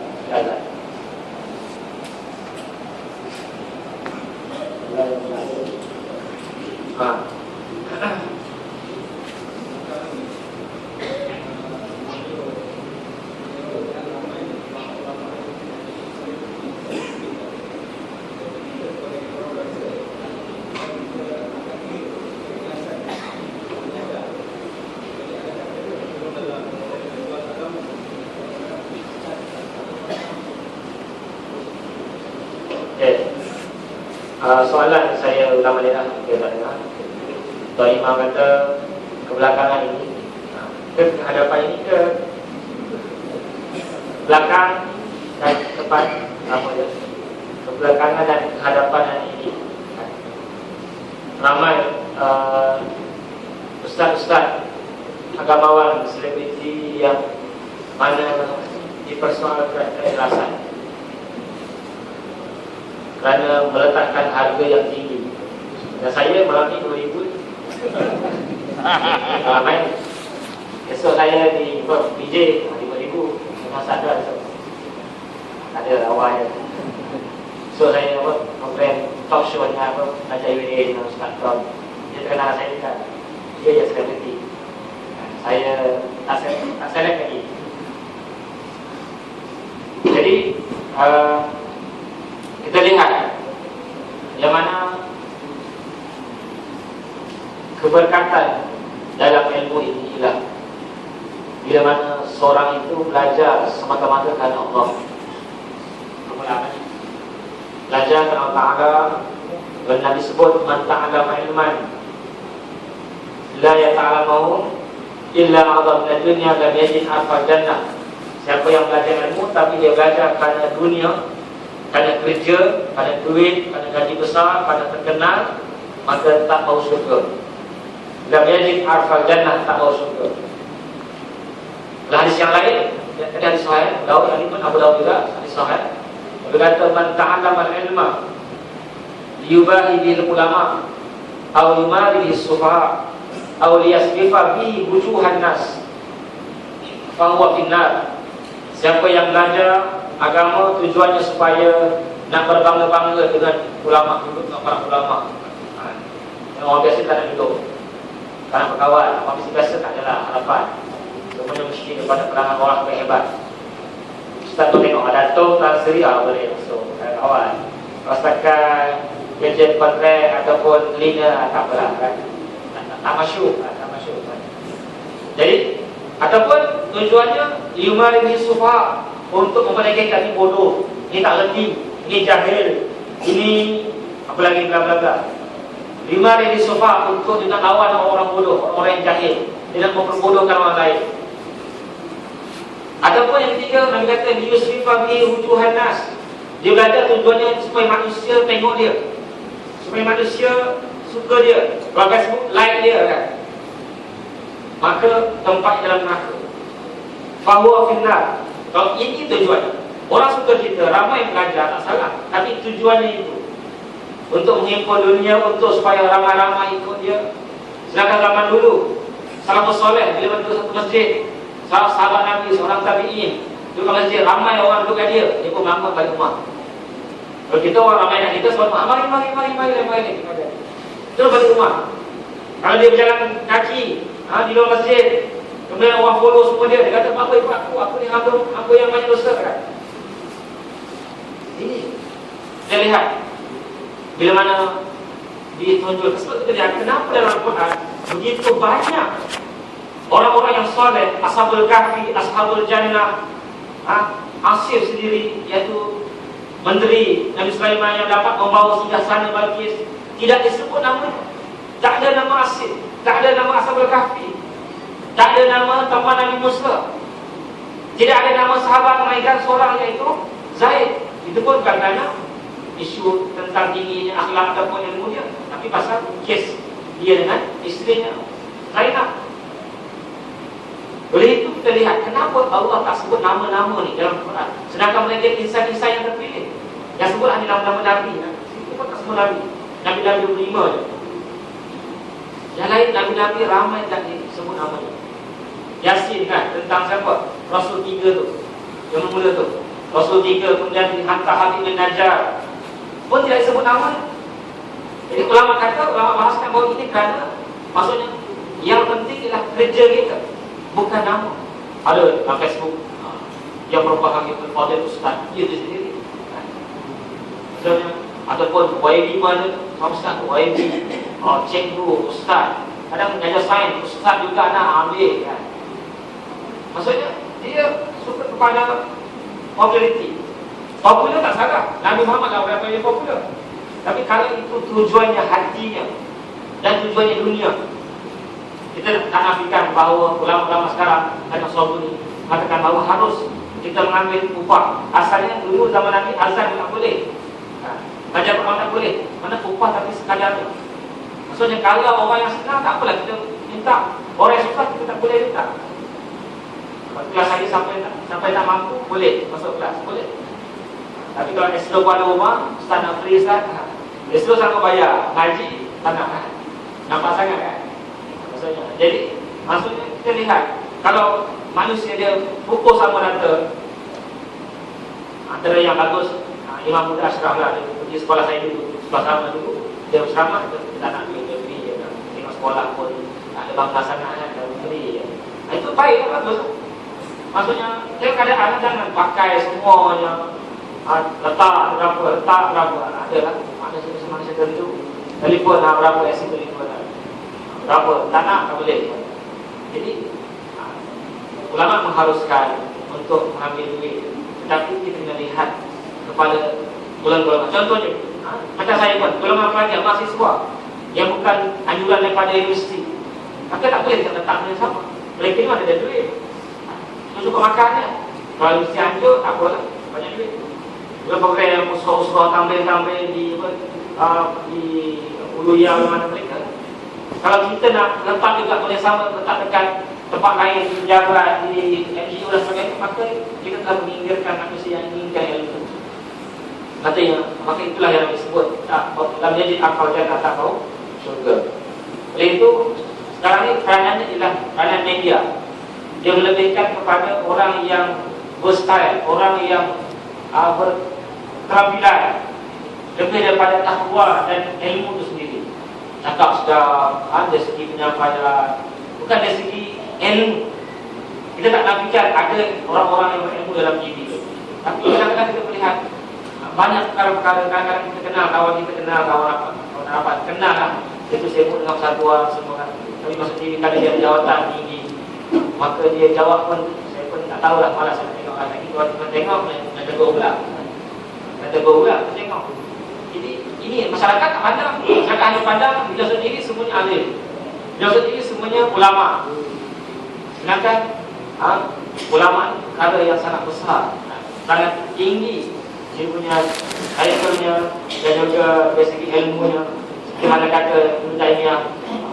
Soalan saya ulang balik lah, kita tak dengar. Tuan Imam kata kebelakangan ini, ke hadapan ini, ke belakang dan depan, apa dia, kebelakangan dan kehadapan ini ramai ustaz-ustaz agamawan, selebriti yang mana dipersoalkan keikhlasan kerana meletakkan harga yang tinggi. Dan saya malam ni 2,000 main. Esok saya di DJ 5,000 memang sadar. Ada awalnya. So saya program talk show dengan Raja UA dengan Ustaz Tom. Dia kenal saya kan. Dia yang selebriti. Saya tak select lagi. Jadi kita lihat yang mana keberkatan dalam ilmu ini ialah bila mana seorang itu belajar semata-mata kerana Allah. Belajar kerana Allah Ta'ala. Dan Nabi sebut man ta'alama ilman la yata'alamahu illa a'adha min dunya lam yajid arfa jannah. Siapa yang belajar ilmu tapi dia belajar kerana dunia, kerana kerja, kerana duit, kerana gaji besar, kerana terkenal, maka tak mahu syurga. Lam yajid arfal jannah, tak mahu syurga. Hadis yang lain, ada hadis sahih, Daud Ali pun Abu Daud juga hadis sahih. Berkata man ta'allama al-ilma liyubahi bil ulama aw yumari bis sufaha aw liyasbifa bi wujuhan nas fa huwa finnar. Siapa yang belajar agama tujuannya supaya nak berbangga-bangga dengan ulama, duduk dengan para ulama. Yang orang biasa tak nak duduk kerana berkawan. Orang biasa tak adalah harapan. Semuanya mesti kepada perangan orang yang hebat. Ustaz tu tengok Datuk Tan Sri, boleh masuk kawan. Kalau setakat kerja kontrak ataupun cleaner, tak apalah kan. Tak masyuk. Jadi ataupun tujuannya yumari sufa, untuk memperlihatkan ini bodoh, ini tak reti, ini jahil, ini apa lagi bla bla bla. Lima di sofa untuk dengan lawan orang bodoh, orang yang jahil, tidak memperbodohkan orang lain. Ataupun yang ketiga, Nabi kata yusrifa bi wujuhan nas. Dia belajar tujuannya supaya manusia tengok dia, supaya manusia suka dia, kalau Facebook like dia kan. Maka tempat dalam neraka. Fahuwa finnar. Kalau ini tujuan, orang suka kita, ramai yang belajar, tak salah. Tapi tujuannya itu untuk menghimpun dunia, untuk supaya ramai-ramai ikut dia. Sedangkan zaman dulu, salafus soleh bila masuk satu masjid, sahabat Nabi, seorang tabi'in duduk kat masjid, ramai orang duduk kat dia, dia pun bangun balik rumah. Kalau kita orang ramai kat kita, sebab mari terus balik rumah. Kalau dia berjalan kaki di luar masjid, kemudian orang follow semua dia kata, apa ikut aku ni aku yang banyak dosa kan. Ini kita lihat bila mana ditunjuk. Sebab kita lihat kenapa dalam Al-Quran begitu banyak orang-orang yang soleh, ashabul kahfi, ashabul jannah, Asir sendiri, iaitu menteri Nabi Sulaiman yang dapat membawa singgahsana Balqis, tidak disebut namanya. Tak ada nama Asir, tak ada nama ashabul kahfi, tak ada nama teman Nabi Musa, tidak ada nama sahabat melainkan seorang iaitu Zaid. Itu pun bukan kerana isu tentang tingginya akhlak ataupun ilmu dia, tapi pasal kes dia dengan isterinya Zainab. Oleh itu kita lihat kenapa Allah tak sebut nama-nama ni dalam Quran, sedangkan mereka insan-insan yang terpilih. Yang sebut hanya nama-nama Nabi. Itu pun tak semua Nabi. Nabi-Nabi 25 je. Yang lain Nabi-Nabi ramai tak disebut namanya. Yasin kan, tentang siapa? Rasul 3 tu. Yang mula tu. Rasul 3, kemudian dihantar Habib bin Najjar. Pun tidak disebut nama. Jadi ulama kata, ulama bahaskan bahawa ini kerana maksudnya yang penting ialah kerja kita, bukan nama. Ada dalam Facebook yang merupakan Fadil Ustaz, dia tu sendiri. Maksudnya, ataupun YB pun ada, Ustaz tu YB, cikgu, Ustaz. Kadang mengajar sains, Ustaz juga nak ambil kan. Maksudnya, dia suka kepada populariti. Popular tak salah, Nabi Muhammad lah berapa yang popular. Tapi kalau itu tujuannya hatinya dan tujuannya dunia, kita tak nafikan bahawa ulama-ulama sekarang dan Sobuni mengatakan bahawa harus kita mengambil upah. Asalnya dulu zaman Nabi azan tak boleh, baca Quran tak boleh, mana upah tapi sekadarnya. Maksudnya kalau orang yang senang tak apalah kita minta, orang yang susah kita tak boleh minta. Kelas lagi sampai tak mampu boleh masuk kelas, boleh. Tapi kalau S2 pada rumah, Ustaz nak free Ustaz, S2 sama bayar, ngaji tak nak. Nampak sangat kan? Maksudnya kita lihat, kalau manusia dia pukul sama rata, antara yang bagus, Imam Muda Ashraf lah, dia pergi sekolah saya dulu, sekolah sama dulu, dia bersama, dia tak nak beli, dia nak tengok sekolah pun, ada bangsa sangat kan, dia beli. Itu baik, bagus. Maksudnya, tengok keadaan, jangan pakai semuanya, letak berapa, ada lah, manusia tertentu, telefon berapa, esi telefon berapa, tak nak, tak boleh. Jadi ulama mengharuskan untuk mengambil duit, tetapi kita kena lihat kepada golongan-golongan. Contohnya, macam saya pun, golongan pelajar, mahasiswa yang bukan anjuran daripada universiti, maka tak boleh kita letaknya sama. Mereka ni ada duit, cukup makannya. Kalau universiti anjur, tak apalah, banyak duit. Juga program usrah-usrah tampil-tampil di Ulu yang mana mereka. Kalau kita nak letak juga boleh sama, letak dekat tempat lain, di pejabat, di NGO dan sebagainya, maka kita telah menginggirkan manusia yang inginkan yang itu. Katanya, maka itulah yang disebut dalam jadi akal dan tak tahu syurga. Oleh itu, sekarang ini peranannya ialah peranan media. Dia melebihkan kepada orang yang berstyle, orang yang berkerampilan, lebih daripada takwa dan ilmu itu sendiri. Cakap sudah dari segi penyampaian, bukan dari segi ilmu. Kita tak nafikan ada orang-orang yang berilmu dalam TV itu. Tapi kadang-kadang kita melihat banyak perkara-perkara. Kadang-kadang kita kenal kawan, kita kenal kawan rapat, kenal lah. Dia tu sibuk dengan persatuan semua kan. Tapi masuk TV kadang dia jawatan tinggi, maka dia jawab pun saya pun tak tahulah, malas saya tengok kan. Lagi kalau kita tengok nak tegur pula, kita tengok. Jadi ini masyarakat tak pandang. Masyarakat hanya pandang beliau sendiri semuanya alim, beliau sendiri semuanya ulama. Sedangkan ulama ada yang sangat besar, sangat tinggi dia punya kaitannya dan juga dari segi ilmunya. Dimana kata Ibn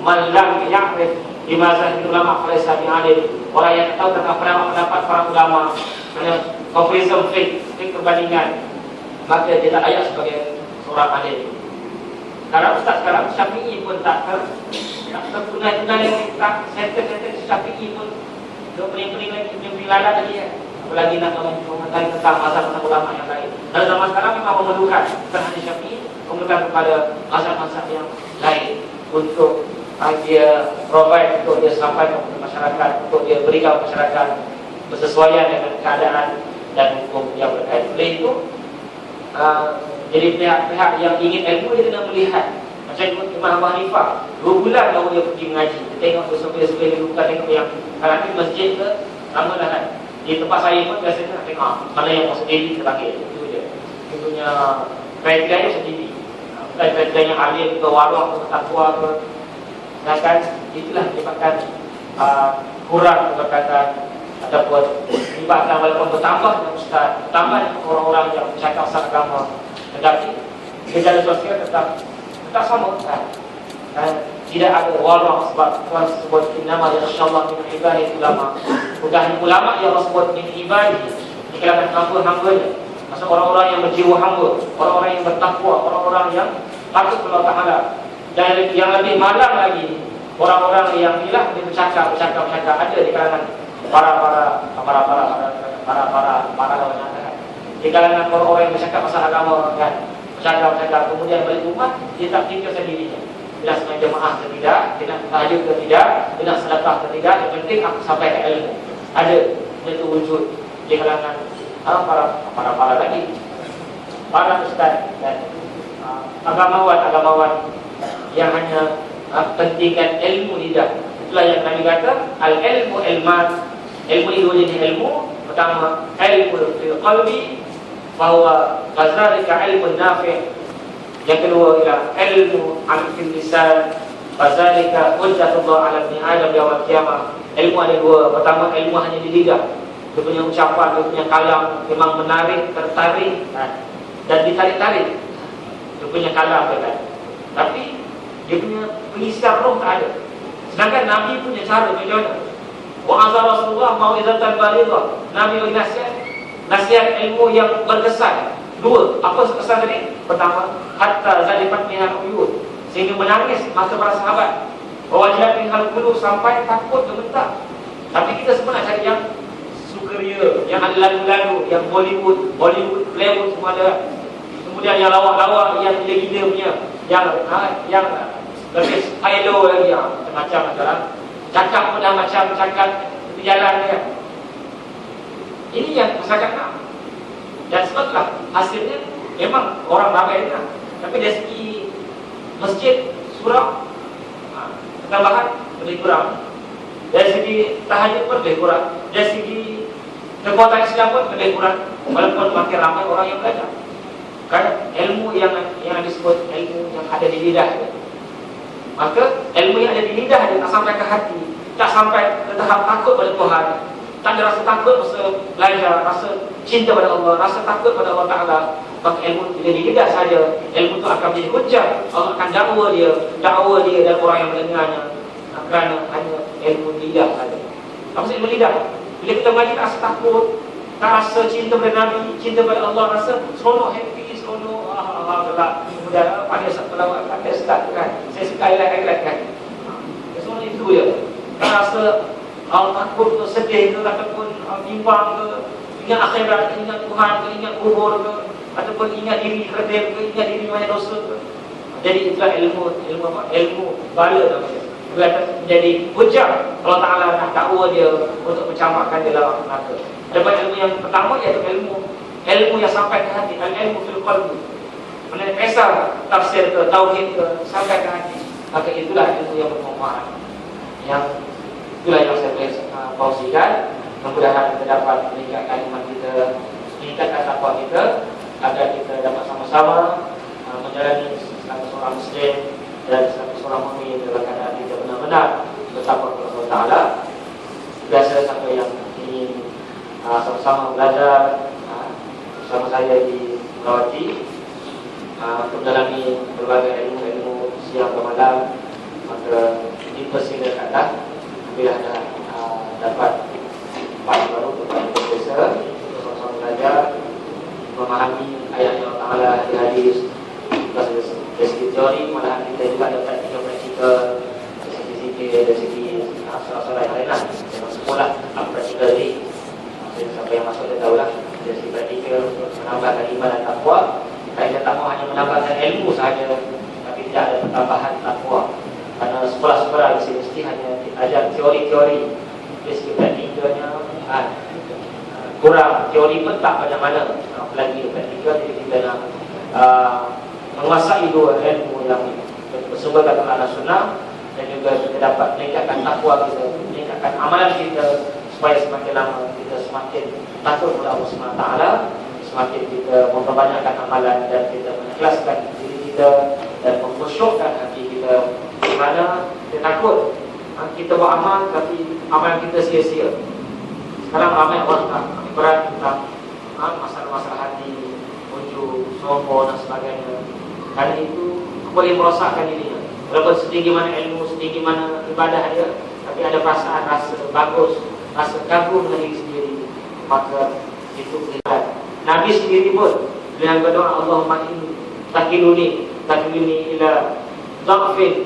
malam ya'rif bimazah ulama falaysa bi'alim. Orang yang tahu tentang pendapat para ulama, comparison fiqh perbandingan, maka dia tak layak sebagai seorang alim. Sekarang Ustaz Syafi'i pun tak tertunai-tunai lagi, tak settle Syafi'i pun pening-pening lagi, pening lalat lagi ya. Apalagi nak mengetahui tentang mazhab ulama yang lain. Dan zaman sekarang memang memerlukan, bukan hanya Syafi'i, memerlukan kepada mazhab-mazhab yang lain untuk dia provide, untuk dia sampaikan kepada masyarakat, untuk dia berikan masyarakat bersesuaian dengan keadaan dan hukum yang berkaitan. Oleh itu, jadi pihak-pihak yang ingin ilmu dia kena melihat. Macam Imam Abu Hanifah, 2 bulan baru dia pergi mengaji. Dia tengok sesuai-sesuai dia bukan tengok yang kalau di masjid ke lama dah kan. Di tempat saya pun biasanya nak tengok mana yang masuk diri kita panggil. Itu je. Dia punya kriteria sendiri. Bukan kriteria yang alim ke warok ke takwa ke. Sedangkan itulah menyebabkan kurang keberkatan ataupun menyebabkan walaupun bertambah ustaz, bertambah orang-orang yang bercakap pasal agama, tetapi gejala sosial tetap sama kan? Tidak ada warok sebab Tuhan sebut innama yakhshallahu min ibadihi ulama. Bukan ulama yang Allah sebut min ibadihi, di kalangan hamba-hambanya. Maksud orang-orang yang berjiwa hamba, orang-orang yang bertakwa, orang-orang yang takut kepada Allah Ta'ala. Dan yang lebih malang lagi, orang-orang yang ialah dia bercakap ada di kalangan para di kalangan orang-orang yang bercakap pasal agama kan, bercakap kemudian balik rumah dia tak fikir sendirinya. Dia nak sembahyang jemaah ke tidak, dia nak tahajud ke tidak, dia nak sedekah ke tidak, yang penting aku sampaikan ilmu. Ada itu wujud di kalangan para tadi, para ustaz dan agamawan yang hanya pentingkan ilmu lidah. Itulah yang Nabi kata, al-ilmu ilman. Ilmu itu jenis ilmu. Pertama, ilmu fil qalbi, bahwa kazalika ilmu nafi'. Yang kedua ialah ilmu fil lisan, kazalika hujjatullah 'ala ibni Adam yaum al-qiyamah. Ilmu ada dua. Pertama, ilmu hanya di lidah. Dia punya ucapan, dia punya kalam memang menarik, tertarik dan ditarik-tarik. Dia punya kalam kan. Tapi dia punya pengisian roh tak ada. Sedangkan Nabi punya cara macam mana? Wa'azah Rasulullah mau'izatan balighah. Nabi bagi nasihat ilmu yang berkesan. Dua, apa kesan tadi? Pertama, hatta zalifat minal uyun, sehingga menangis mata para sahabat. Wajilat minal qulub, sampai takut gemetar. Tapi kita semua nak cari yang sukaria, yang ada lagu-lagu, yang Bollywood, Playwood semua ada. Kemudian yang lawak-lawak, yang gila-gila punya, yang lebih high-low lagi, macam-macam. Cakap pun dah macam cakap di jalan dia. Ini yang masyarakat nak. Dan sebablah hasilnya memang orang ramai nak. Tapi dari segi masjid, surau, tambahan lebih kurang. Dari segi tahajud pun lebih kurang. Dari segi kekuatan Islam pun lebih kurang. Walaupun makin ramai orang yang belajar. Kan ilmu yang disebut ilmu yang ada di lidah. Maka ilmu yang ada di lidah dia tak sampai ke hati, tak sampai ke tahap takut pada Tuhan, tak ada rasa takut masa belajar, rasa cinta pada Allah, rasa takut pada Allah Ta'ala. Maka ilmu bila di lidah saja, ilmu itu akan menjadi hujah. Allah akan dakwa dia dan orang yang mendengarnya, kerana hanya ilmu lidah saja. Apa maksud ilmu lidah? Bila kita mengaji tak rasa takut, tak rasa cinta pada Nabi, cinta pada Allah, rasa seronok, happy, seronok, gelap. Kemudian pada saat pelawat, pada start kan, saya suka highlight kan. Semua itu je. Tak rasa takut ke, sedih ke, ataupun bimbang ke, ingat akhirat, ingat Tuhan ke, ingat kubur ke, ataupun ingat diri kerdil ke, ingat diri banyak dosa ke. Jadi itulah ilmu bala namanya. Menjadi hujah Allah Ta'ala nak dakwa dia untuk mencampakkan dia dalam neraka. Dapat ilmu yang pertama iaitu ilmu yang sampai ke hati, ilmu fil qalbi. Mana kisah tafsir ke, tauhid ke, sampai ke hati. Maka itulah ilmu yang bermanfaat. Itulah yang saya boleh kongsikan. Mudah-mudahan kita dapat meningkatkan iman kita, meningkatkan takwa kita, agar kita dapat sama-sama menjalani sebagai seorang Muslim dan sebagai seorang mukmin dalam keadaan kita benar-benar bertakwa kepada Allah Ta'ala. Biasa siapa yang ingin sama-sama belajar bersama saya di Melawati mendalami berbagai ilmu siang dan malam, maka dipersilakanlah bila ada dapat part baru untuk biasa untuk sama-sama belajar memahami ayat Allah Ta'ala di hadis. Dari segi teori, malahan kita juga ada praktikal, dari segi zikir, dari segi soal-soal yang lain lah. Memang sekolah praktikal ni, siapa yang masuk dia tahulah. Dari segi praktikal untuk menambahkan iman dan takwa. Kita tak mahu hanya menambahkan ilmu sahaja, tapi tidak ada tambahan takwa. Karena sekolah-sekolah mesti hanya ajar teori-teori. Dari segi praktikalnya kurang, teori pun tak banyak mana. Apalagi praktikal, jadi kita nak menguasai dua ilmu yang bersumber dari Al-Sunnah, dan juga kita dapat meningkatkan takwa kita, meningkatkan amalan kita, supaya semakin lama kita semakin takut kepada Allah SWT, semakin kita memperbanyakkan amalan dan kita mengikhlaskan diri kita dan mengkhusyukkan hati kita. Di mana kita takut kita buat amal tapi amalan kita sia-sia. Sekarang ramai orang tak berat tentang masalah-masalah hati, ujub, sombong dan sebagainya. Karena itu boleh merosakkan dirinya. Walaupun setinggi mana ilmu, setinggi mana ibadah dia, tapi ada perasaan rasa bagus, rasa kagum dengan diri sendiri, maka itu kelihatan. Nabi sendiri pun dengan berdoa, Allahumma inni takiluni ila dhafin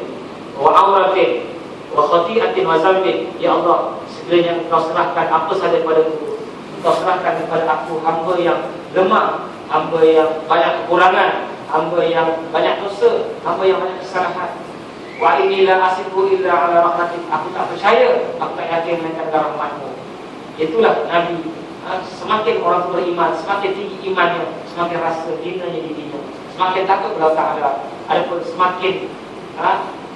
wa auratin wa khati'atin wa zambin. Ya Allah, sekiranya Engkau serahkan apa sahaja kepadaku, Engkau serahkan kepada aku, hamba yang lemah, hamba yang banyak kekurangan, hamba yang banyak dosa, hamba yang banyak kesalahan. Wa inni la asibu illa ala rahmatik. Aku tak percaya, aku tak yakin dengan rahmat-Mu. Itulah Nabi. Semakin orang beriman, semakin tinggi imannya, semakin rasa hinanya dirinya, semakin takut kepada Allah Ta'ala. Adapun semakin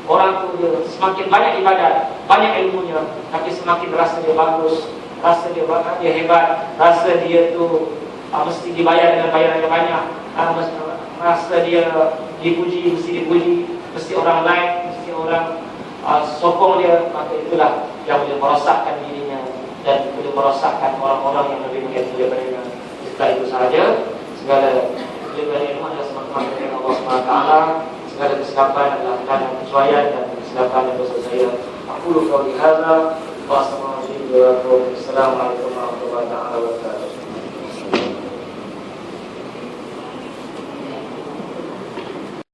orang tu dia semakin banyak ibadat, banyak ilmunya, tapi semakin rasa dia bagus, rasa dia hebat, rasa dia tu mesti dibayar dengan bayaran yang banyak, rasa dia dipuji, mesti dipuji, mesti orang like, mesti orang sokong dia. Maka itulah yang boleh merosakkan dirinya dan boleh merosakkan orang-orang yang lebih mulia daripada. Setelah itu sahaja, segala ilmu adalah semata-mata dari Allah SWT. Segala kesilapan adalah karena kecuaian dan kesilapan dan dosa saya. Aku qauli hadza wa astagfirullahaladzim wa atubu ilaih. Assalamualaikum.